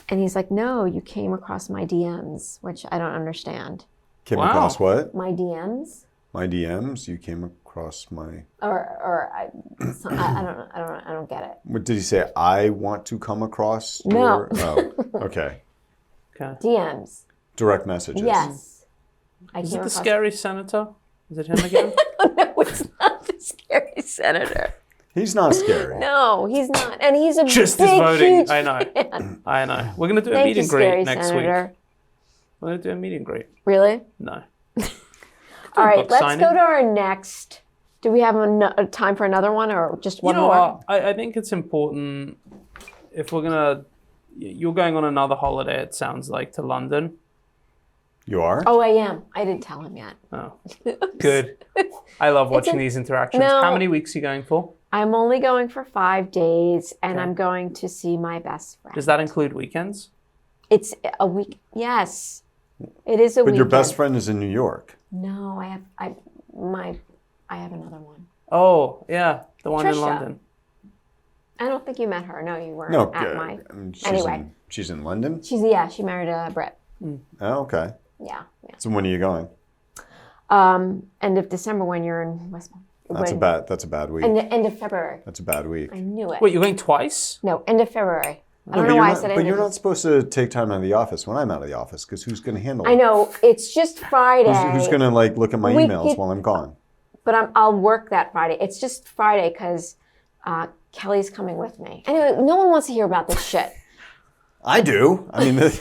And he's like, no, you came across my DMs, which I don't understand. Came across what? My DMs? My DMs? You came across my... I don't get it. What did he say? I want to come across No. Oh, okay. DMs. Direct messages. Yes. Is it the scary senator? Is it him again? No, it's not the scary senator. He's not scary. No, he's not. And he's a Just big, his voting. huge I know. fan. I know. We're going to do a Thank meet you, and greet scary next senator. week. We're going to do a meet and greet. Really? No. All right, book let's signing. go to our next. Do we have time for another one or just one more? What? I think it's important if we're going to... You're going on another holiday, it sounds like, to London. You are? Oh, I am. I didn't tell him yet. Oh, good. I love watching these interactions. No. How many weeks are you going for? I'm only going for 5 days, and I'm going to see my best friend. Does that include weekends? It's a week. Yes, it is a But weekend. your best friend is in New York. No, I have another one. Oh, yeah, the one in Trisha. London. I don't think you met her. No, you weren't No, at my. anyway. She's in London? She married a Brit. Oh, okay. Yeah. So when are you going? End of December when you're in West. That's a bad week. End of February. That's a bad week. I knew it. Wait, you're going twice? No, end of February. I don't know why I said But end you're of. not supposed to take time out of the office when I'm out of the office, because who's going to handle it? I know it's just Friday. Who's going to look at my emails while I'm gone? But I'll work that Friday. It's just Friday because Kelly's coming with me. Anyway, no one wants to hear about this shit. I do. I mean,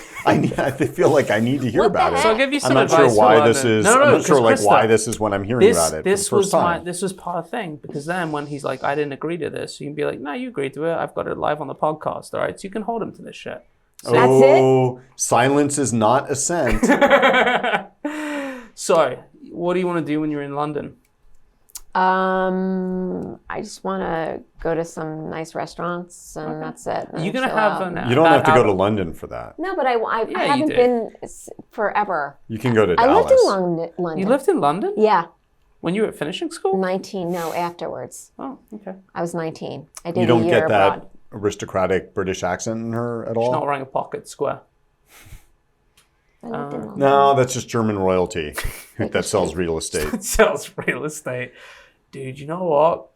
I feel like I need to hear What the about it. heck? So I'll give you some I'm not advice sure why for this London. is. No, I'm not sure because why Krista, this is when I'm hearing about it. This for the first was time. this was part of the thing, because then when he's like, I didn't agree to this, you can be like, no, you agreed to it. I've got it live on the podcast. All right, so you can hold him to this shit. So, That's it? Oh, silence is not assent. so what do you want to do when you're in London? I just want to go to some nice restaurants, and that's it. You're gonna have You don't have to go to London for that. No, but I you haven't do. been forever. You can go to I Dallas. lived in London. You lived in London Yeah, when you were at finishing school? 19. No, afterwards. Oh, okay. I was 19. I did You don't a year get that abroad. aristocratic British accent in her at all? She's not wearing a pocket square. I lived in London. No, that's just German royalty that sells real estate. Sells real estate. Dude, you know what?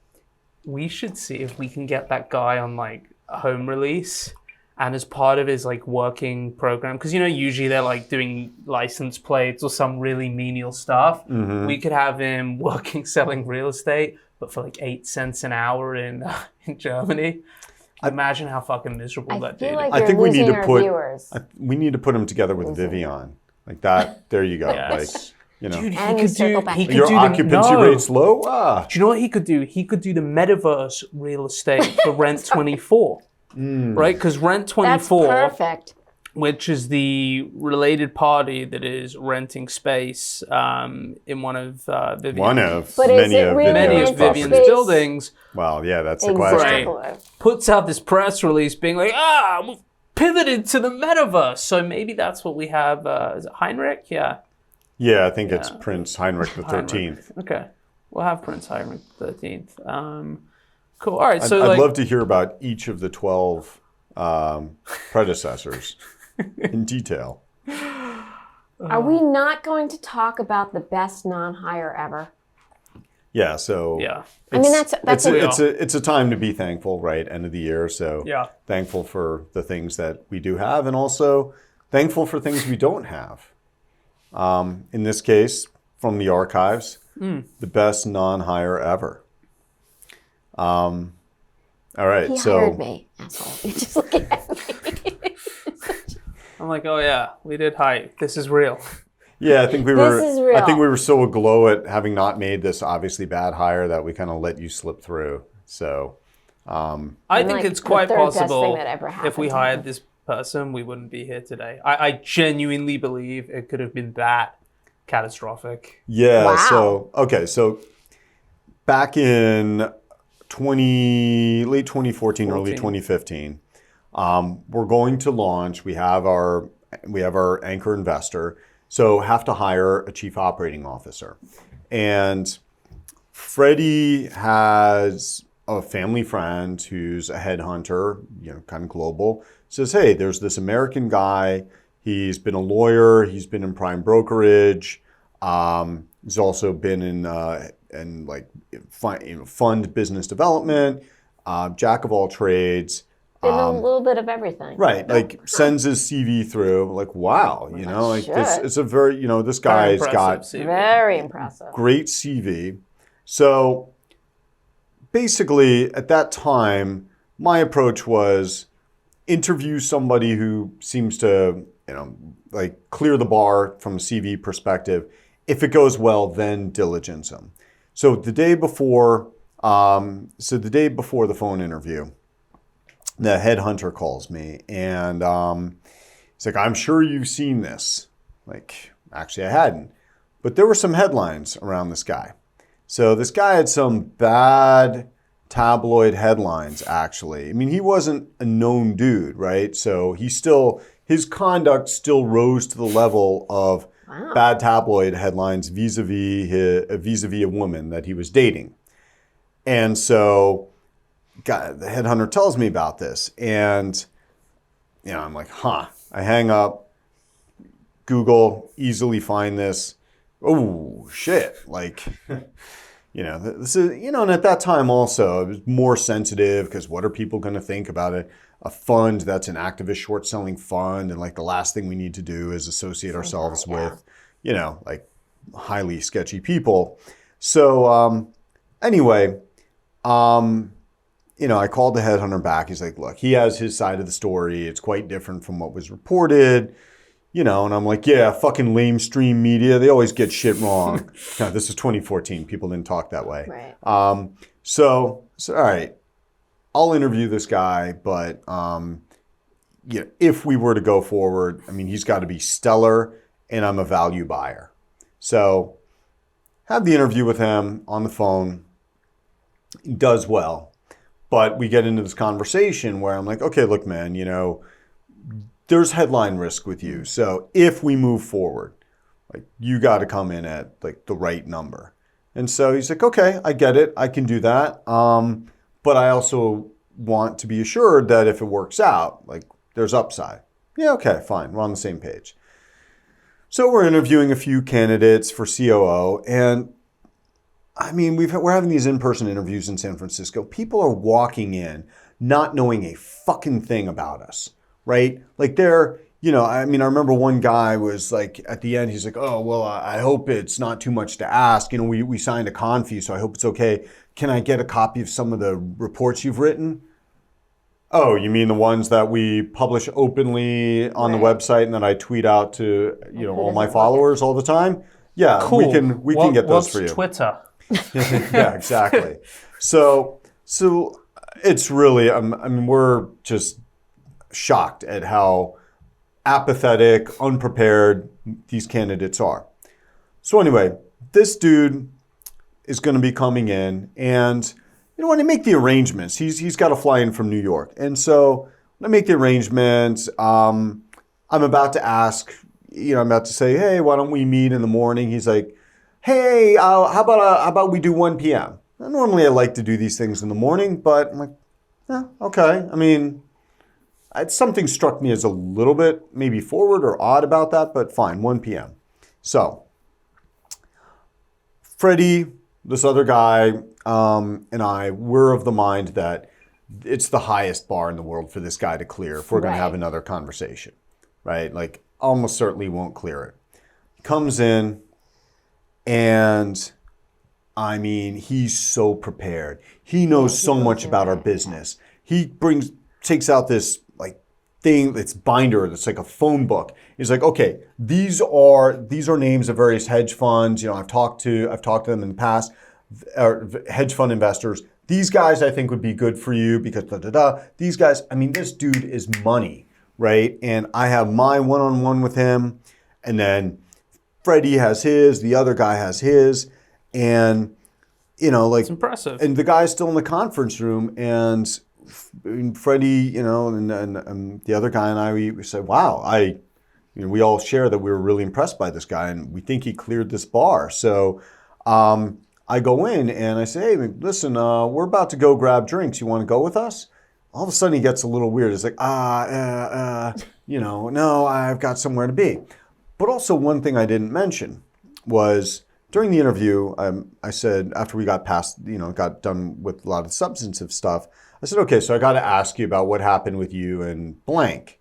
We should see if we can get that guy on like a home release, and as part of his like working program, because usually they're like doing license plates or some really menial stuff. Mm-hmm. We could have him working selling real estate, but for like 8 cents an hour in Germany. Imagine how fucking miserable I that feel dude. like I you're think we need losing to our put. viewers. We need to put him together with Vivian, like that. There you go. Yes. Like Dude, And we circle back. he could your do occupancy no. rate's low. Ah, Do you know what he could do? He could do the metaverse real estate for Rent 24, right? Because Rent That's 24, perfect. which is the related party that is renting space in one of Vivian's. One of But is it really many of rented Vivian's space? buildings. Well, yeah, that's the question. Exactly. Puts out this press release being like, we've pivoted to the metaverse. So maybe that's what we have. Is it Heinrich? Yeah. Yeah, I think it's Prince Heinrich the 13th. Okay. We'll have Prince Heinrich the 13th. Cool. All right. So I'd love to hear about each of the 12 predecessors in detail. Are we not going to talk about the best non-hire ever? Yeah, so yeah. I mean, that's it's a time to be thankful, right? End of the year, so Yeah. thankful for the things that we do have, and also thankful for things we don't have. In this case, from the archives, the best non-hire ever. All right, he so hired me, asshole. You're just looking at me. I'm like, oh yeah, we did hype. This is real. yeah, I think we This is real. I think we were so aglow at having not made this obviously bad hire that we kind of let you slip through. So, I think like, it's quite the third best possible thing that ever if happened we to hired me. this person, we wouldn't be here today. I genuinely believe it could have been that catastrophic. yeah. Wow. So back in late 2014, early 2015, we're going to launch. We have our anchor investor, so have to hire a chief operating officer, and Freddy has a family friend who's a headhunter, kind of global. Says, hey, there's this American guy. He's been a lawyer. He's been in prime brokerage. He's also been in fund business development, jack of all trades. Did a little bit of everything. Right, like sends his CV through. Like, wow, like this. It's a very, this guy's got impressive CV. Very impressive. great CV. So basically, at that time, my approach was interview somebody who seems to, clear the bar from a CV perspective. If it goes well, then diligence them. So the day before the phone interview, the headhunter calls me and he's like, I'm sure you've seen this. Like, actually I hadn't, but there were some headlines around this guy. So this guy had some bad tabloid headlines, actually. I mean, he wasn't a known dude, right? So his conduct still rose to the level of bad tabloid headlines vis-a-vis a woman that he was dating. And so the headhunter tells me about this, and I'm like, I hang up, Google, easily find this. Oh shit! Like, this is, and at that time also, it was more sensitive because what are people going to think about it? A fund that's an activist short selling fund, and like the last thing we need to do is associate ourselves with, like highly sketchy people. So anyway, I called the headhunter back. He's like, look, he has his side of the story. It's quite different from what was reported, and I'm like, yeah, fucking lamestream media. They always get shit wrong. No, this is 2014. People didn't talk that way. Right. So all right, I'll interview this guy, but if we were to go forward, I mean, he's got to be stellar, and I'm a value buyer. So have the interview with him on the phone. He does well. But we get into this conversation where I'm like, okay, look, man, there's headline risk with you. So if we move forward, like, you got to come in at like the right number. And so he's like, okay, I get it. I can do that. But I also want to be assured that if it works out, like, there's upside. Yeah, okay, fine. We're on the same page. So we're interviewing a few candidates for COO, and I mean, we're having these in-person interviews in San Francisco. People are walking in not knowing a fucking thing about us, right? Like I remember one guy was like, at the end, he's like, oh, well, I hope it's not too much to ask. We signed a con fee, so I hope it's okay. Can I get a copy of some of the reports you've written? Oh, you mean the ones that we publish openly on the website and that I tweet out to, all my followers all the time? Yeah, Cool. we can get those for you. What's Twitter? Yeah, exactly. So it's really, we're just shocked at how apathetic, unprepared these candidates are. So anyway, this dude is going to be coming in, and when I make the arrangements, he's got to fly in from New York. And so when I make the arrangements, I'm about to ask, I'm about to say, hey, why don't we meet in the morning? He's like, hey, how about we do 1 p.m.? Normally I like to do these things in the morning, but I'm like, okay. I mean, something struck me as a little bit maybe forward or odd about that, but fine, 1 p.m. So Freddy, this other guy, and I, we're of the mind that it's the highest bar in the world for this guy to clear if we're going to have another conversation, right? Like, almost certainly won't clear it. Comes in, and I mean, he's so prepared. He knows so much about our business. He takes out this thing that's binder that's like a phone book. He's like, okay, these are names of various hedge funds. I've talked to them in the past, hedge fund investors. These guys I think would be good for you because these guys, I mean, this dude is money, right? And I have my one-on-one with him, and then Freddie has his, the other guy has his, and it's impressive. And the guy's still in the conference room, and Freddie, and the other guy and I, we said, wow, we all share that we were really impressed by this guy, and we think he cleared this bar. So I go in and I say, hey, listen, we're about to go grab drinks. You want to go with us? All of a sudden he gets a little weird. It's like, no, I've got somewhere to be. But also one thing I didn't mention was during the interview, I said, after we got past, got done with a lot of substantive stuff, I said, okay, so I got to ask you about what happened with you and blank.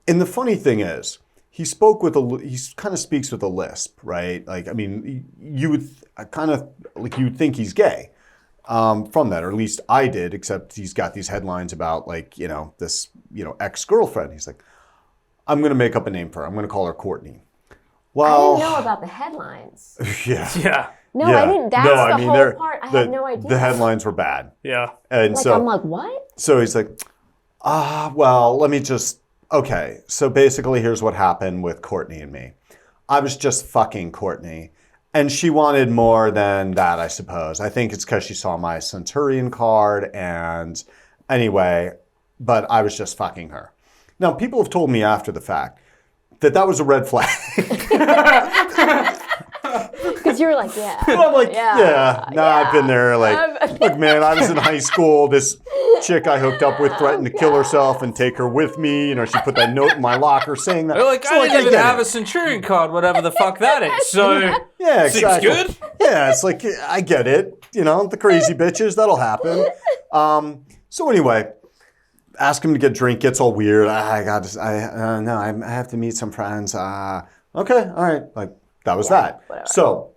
And the funny thing is, he kind of speaks with a lisp, right? Like, I mean, you would think he's gay from that, or at least I did, except he's got these headlines about this, ex-girlfriend. He's like, I'm going to make up a name for her. I'm going to call her Courtney. Well, I didn't know about the headlines. Yeah. No, I didn't. That's the whole part. I had no idea. The headlines were bad. Yeah. And so I'm like, what? So he's like, well, let me just, okay. So basically here's what happened with Courtney and me. I was just fucking Courtney, and she wanted more than that, I suppose. I think it's because she saw my Centurion card, and anyway, but I was just fucking her. Now, people have told me after the fact that was a red flag. Because you're like, yeah. And I'm like, I've been there. Like, look, man, I was in high school. This chick I hooked up with threatened to kill herself and take her with me. She put that note in my locker saying that. They're like, I didn't even have a Centurion card, whatever the fuck that is. So, yeah, exactly. Seems good. Yeah, it's like, I get it. The crazy bitches, that'll happen. So anyway, ask him to get a drink, gets all weird. I have to meet some friends. Okay, all right. Like, that was that. Whatever. So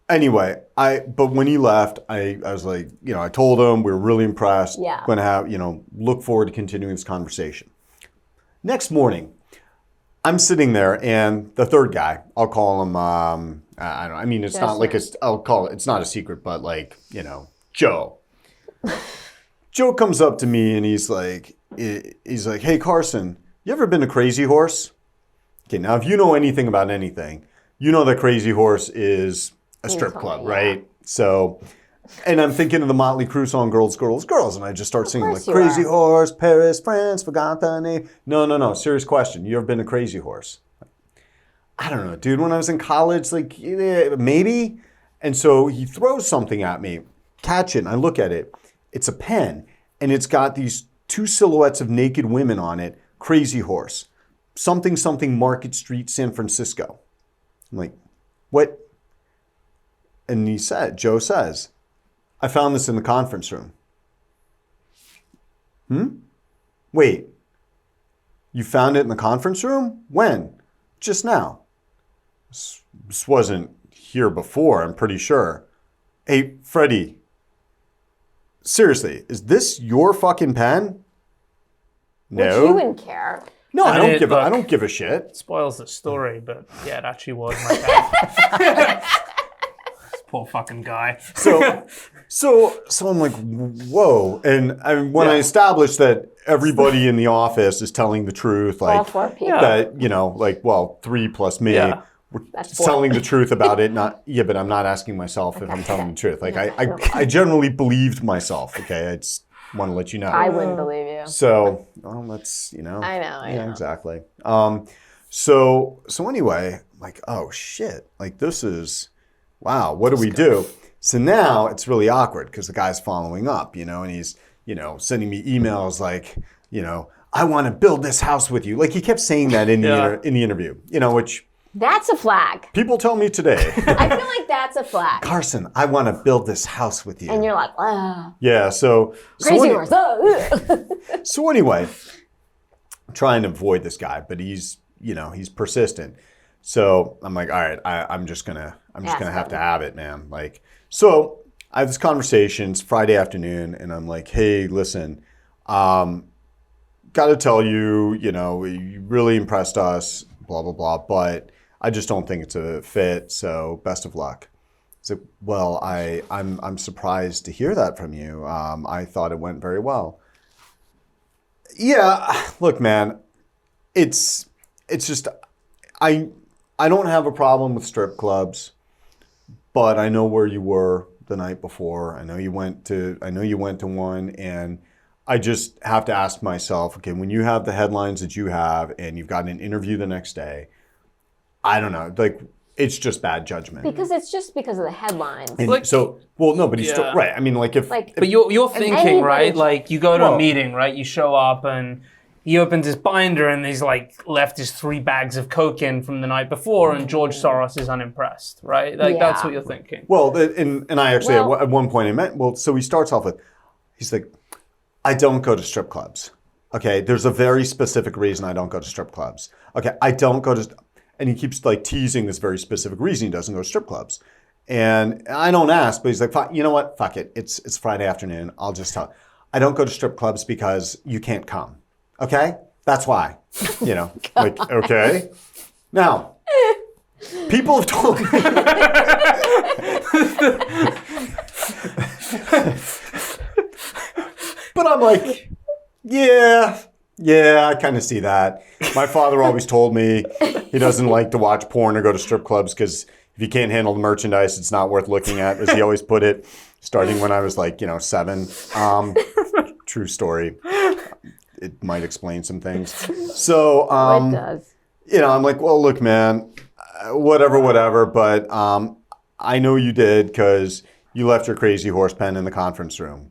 anyway, but when he left, I was like, I told him we were really impressed. Yeah. Going to have, look forward to continuing this conversation. Next morning, I'm sitting there, and the third guy, I'll call him, it's not like it's not a secret, but Joe. Joe comes up to me and he's like, hey, Carson, you ever been to Crazy Horse? Okay, now if you know anything about anything, you know that Crazy Horse is a strip club, right? So, and I'm thinking of the Motley Crue song, Girls, Girls, Girls, and I just start singing like, Crazy Horse, Paris, France, forgot the name. No, serious question. You ever been to Crazy Horse? I don't know, dude. When I was in college, maybe. And so he throws something at me, catch it, and I look at it. It's a pen, and it's got these two silhouettes of naked women on it, Crazy Horse. Something, Market Street, San Francisco. I'm like, what? And Joe says, I found this in the conference room. Wait, you found it in the conference room? When? Just now. This wasn't here before, I'm pretty sure. Hey, Freddie, seriously, is this your fucking pen? No. Which you wouldn't care. No, I don't give a shit. Spoils the story, but yeah, it actually was my pen. Poor fucking guy. So I'm like, whoa. And when I established that everybody in the office is telling the truth, All like 4 people. that, you know, like, well, 3 plus me, we're That's 4. telling the truth about it. But I'm not asking myself if I'm telling the truth. Like I generally believed myself. Okay, I just want to let you know. I wouldn't believe you. So, well, that's, you know. I know. Yeah, exactly. So anyway, like, oh shit, like this is, wow, what do we do? So now it's really awkward because the guy's following up, you know, and he's, you know, sending me emails like, you know, I want to build this house with you. Like he kept saying that in the interview, you know, which. That's a flag. People tell me today. I feel like that's a flag. Carson, I want to build this house with you. And you're like, ah. Yeah, so. Crazy horse. So anyway, I'm trying to avoid this guy, but he's, you know, he's persistent. So I'm like, all right, I'm just gonna have to have it, man. Like, so I have this conversation. It's Friday afternoon, and I'm like, hey, listen, got to tell you, you know, you really impressed us, blah blah blah, but I just don't think it's a fit. So best of luck. So, well, I'm surprised to hear that from you. I thought it went very well. Yeah, look, man, it's just I don't have a problem with strip clubs, but I know where you were the night before. I know you went to one, and I just have to ask myself, okay, when you have the headlines that you have and you've got an interview the next day, I don't know, like it's just bad judgment. Because it's just because of the headlines. And but he's still right. I mean, like if but you're thinking, right? Like you go to a meeting, right? You show up and he opens his binder and he's like left his 3 bags of coke in from the night before, and George Soros is unimpressed, right? Like that's what you're thinking. Well, and I actually at one point I meant, so he starts off with, he's like, I don't go to strip clubs. Okay, there's a very specific reason I don't go to strip clubs. Okay, I don't go to, and he keeps like teasing this very specific reason he doesn't go to strip clubs. And I don't ask, but he's like, you know what? Fuck it. It's Friday afternoon. I'll just tell. I don't go to strip clubs because you can't come. Okay? That's why. You know, like, okay. Now, people have told me. But I'm like, yeah, I kind of see that. My father always told me he doesn't like to watch porn or go to strip clubs because if you can't handle the merchandise, it's not worth looking at, as he always put it, starting when I was like, 7. True story. It might explain some things. So, it does. I'm like, well, look, man, whatever. But I know you did because you left your crazy horse pen in the conference room.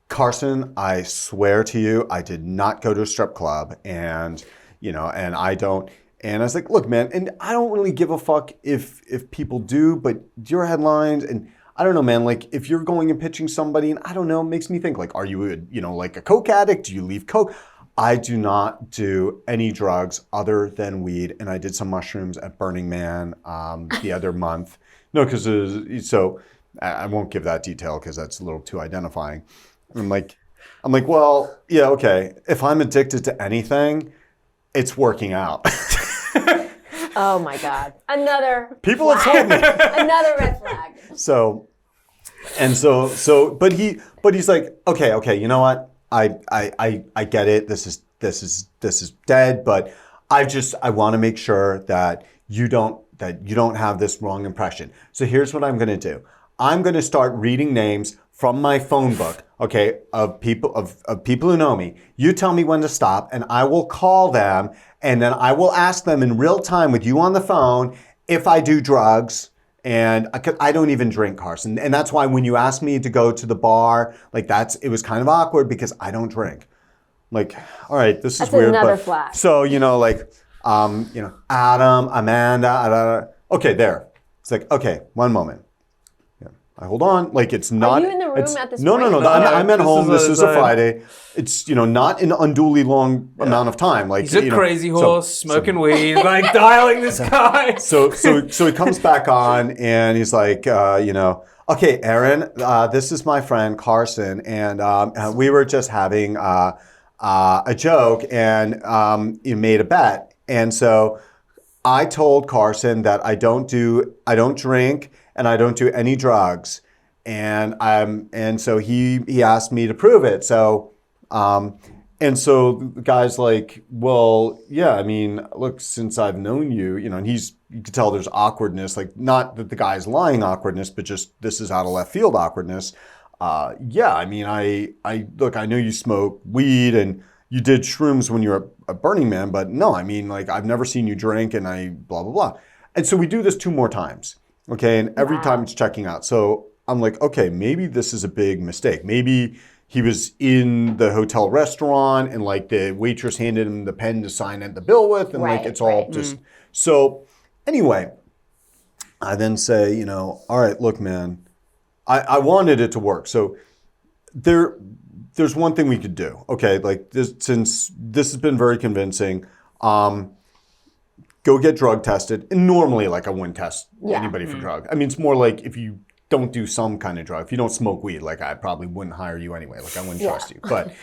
Carson, I swear to you, I did not go to a strip club, and I don't. And I was like, look, man, and I don't really give a fuck if people do, but your headlines, and I don't know, man, like if you're going and pitching somebody, and I don't know, it makes me think, like, are you like a coke addict? Do you leave coke? I do not do any drugs other than weed, and I did some mushrooms at Burning Man the other month. No, because so I won't give that detail because that's a little too identifying. I'm like, well, yeah, okay. If I'm addicted to anything, it's working out. Oh my God. Another people have told me. Another red flag. So, but he's like, okay, you know what? I get it. This is dead, but I want to make sure that you don't have this wrong impression. So here's what I'm going to do. I'm going to start reading names from my phone book, okay, of people who know me. You tell me when to stop, and I will call them, and then I will ask them in real time with you on the phone if I do drugs. And I don't even drink, Carson. And that's why when you asked me to go to the bar, like it was kind of awkward because I don't drink. Like, all right, this is weird. That's another flag. So, Adam, Amanda, okay, there. It's like, okay, one moment. I hold on, like it's not. Are you in the room at this no, point? No, I'm at home. This is a Friday. It's not an unduly long amount of time. Like he's a crazy horse, smoking weed, like dialing this guy. So he comes back on and he's like, okay, Aaron, this is my friend Carson, and we were just having a joke, and you made a bet, and so I told Carson that I don't drink and I don't do any drugs. And so he asked me to prove it. So, and so the guy's like, well, yeah, I mean, look, since I've known you, and you could tell there's awkwardness, like not that the guy's lying awkwardness, but just this is out of left field awkwardness. Yeah, I mean, I look, I know you smoke weed and you did shrooms when you were at Burning Man, but no, I mean, like I've never seen you drink and I blah, blah, blah. And so we do this 2 more times. Okay. And every time it's checking out. So I'm like, okay, maybe this is a big mistake. Maybe he was in the hotel restaurant and like the waitress handed him the pen to sign the bill with. And like, it's all just, so anyway, I then say, all right, look, man, I wanted it to work. So there's one thing we could do. Okay, like this, since this has been very convincing, go get drug tested. And normally, like I wouldn't test anybody for drug. I mean, it's more like if you don't do some kind of drug, if you don't smoke weed, like I probably wouldn't hire you anyway. Like I wouldn't trust you. But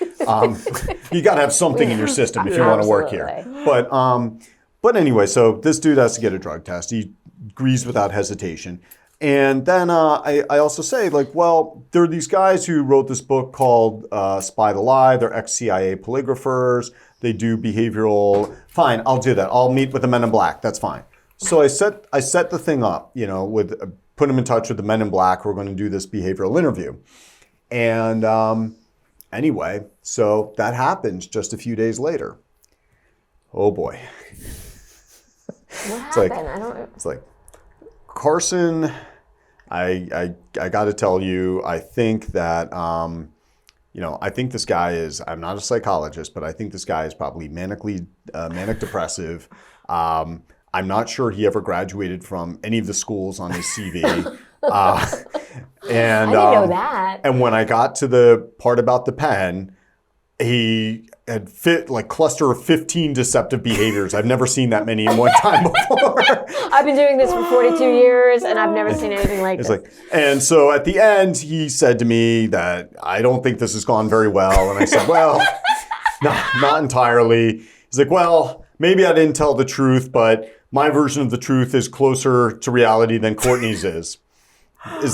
you got to have something in your system if you want to work here. But anyway, so this dude has to get a drug test. He agrees without hesitation. And then I also say, like, well, there are these guys who wrote this book called Spy the Lie. They're ex-CIA polygraphers. They do behavioral. Fine, I'll do that. I'll meet with the Men in Black. That's fine. So I set the thing up, with put him in touch with the Men in Black who are going to do this behavioral interview. And anyway, so that happens just a few days later. Oh boy. What happened? It's like, Carson, I got to tell you, I think that, I think this guy is, I'm not a psychologist, but I think this guy is probably manic depressive. I'm not sure he ever graduated from any of the schools on his CV. And I didn't know that. And when I got to the part about the pen, he had cluster of 15 deceptive behaviors. I've never seen that many in one time before. I've been doing this for 42 years and I've never seen anything like this. And so at the end, he said to me that I don't think this has gone very well. And I said, well, not entirely. He's like, well, maybe I didn't tell the truth, but my version of the truth is closer to reality than Courtney's is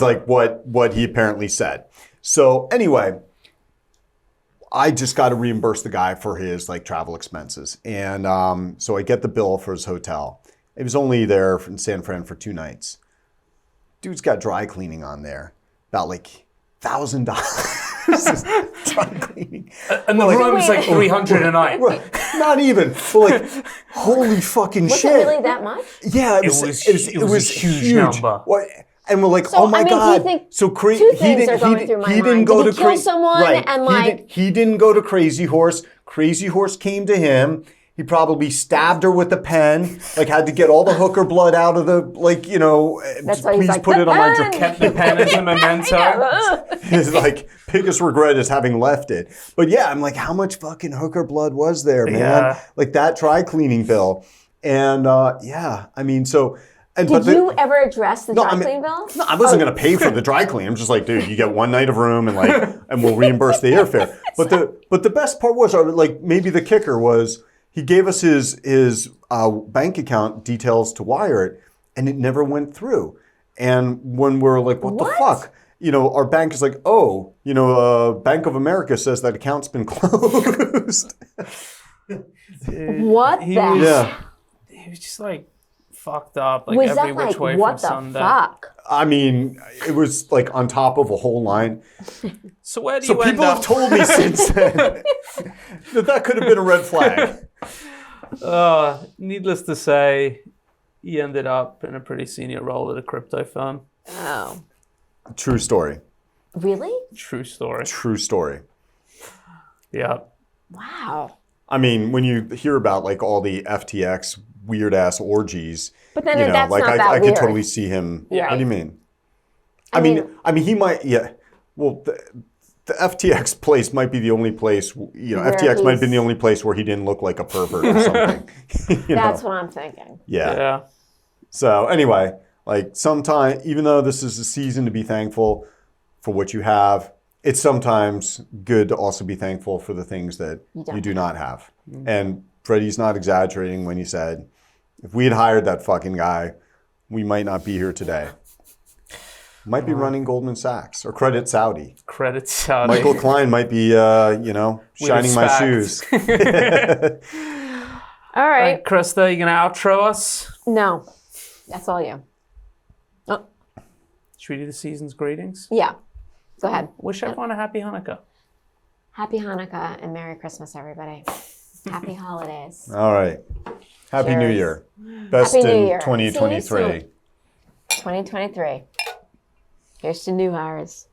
like what he apparently said. So anyway, I just got to reimburse the guy for his travel expenses. And so I get the bill for his hotel. It was only there in San Fran for 2 nights. Dude's got dry cleaning on there. About $1,000 dry cleaning. And the room's like $300 a night. Not even. But holy fucking shit. Was it really that much? Yeah, it was a huge number. And we're like, oh my God. So two things are going through my mind. Didn't go Did he kill someone? Right. And he didn't go to Crazy Horse. Crazy Horse came to him. He probably stabbed her with a pen, had to get all the hooker blood out of the, That's why please put it on my dress. Kept the pen as a memento. His biggest regret is having left it. But yeah, I'm like, how much fucking hooker blood was there, man? Yeah. That dry cleaning bill. And yeah, I mean, so... Did you ever address the dry clean bill? No, I wasn't going to pay for the dry clean. I'm just like, dude, you get 1 night of room and and we'll reimburse the airfare. But the best part was, maybe the kicker was, he gave us his bank account details to wire it, and it never went through. And when we're like, what the fuck? Our bank is like, Bank of America says that account's been closed. What the? Yeah. He was just fucked up, was every that which way what from the Sunday. fuck? I mean, it was on top of a whole line. So where do you end people up? have told me since then that could have been a red flag. Needless to say, he ended up in a pretty senior role at a crypto firm. Oh. True story. Really? True story. True story. Yeah. Wow. I mean, when you hear about all the FTX weird ass orgies, but then that's not that I weird. could totally see him. Yeah. What do you mean? I mean, he might. Yeah. Well, the FTX place might be the only place. FTX might have been the only place where he didn't look like a pervert or something. That's what I'm thinking. Yeah. So anyway, sometimes, even though this is a season to be thankful for what you have, it's sometimes good to also be thankful for the things that you do not have. And Freddie's not exaggerating when he said, If we had hired that fucking guy, we might not be here today. Might be running Goldman Sachs or Credit Saudi. Credit Saudi. Michael Klein might be, shining my shoes. All right. Krista, you gonna outro us? No, that's all you. Oh, Should we do the season's greetings? yeah. Go ahead. Wish everyone a happy Hanukkah. Happy Hanukkah and Merry Christmas, everybody. Happy holidays. All right. Happy New Cheers. Year. Best Happy New in Year. 2023. See you soon. 2023. Here's to new hires.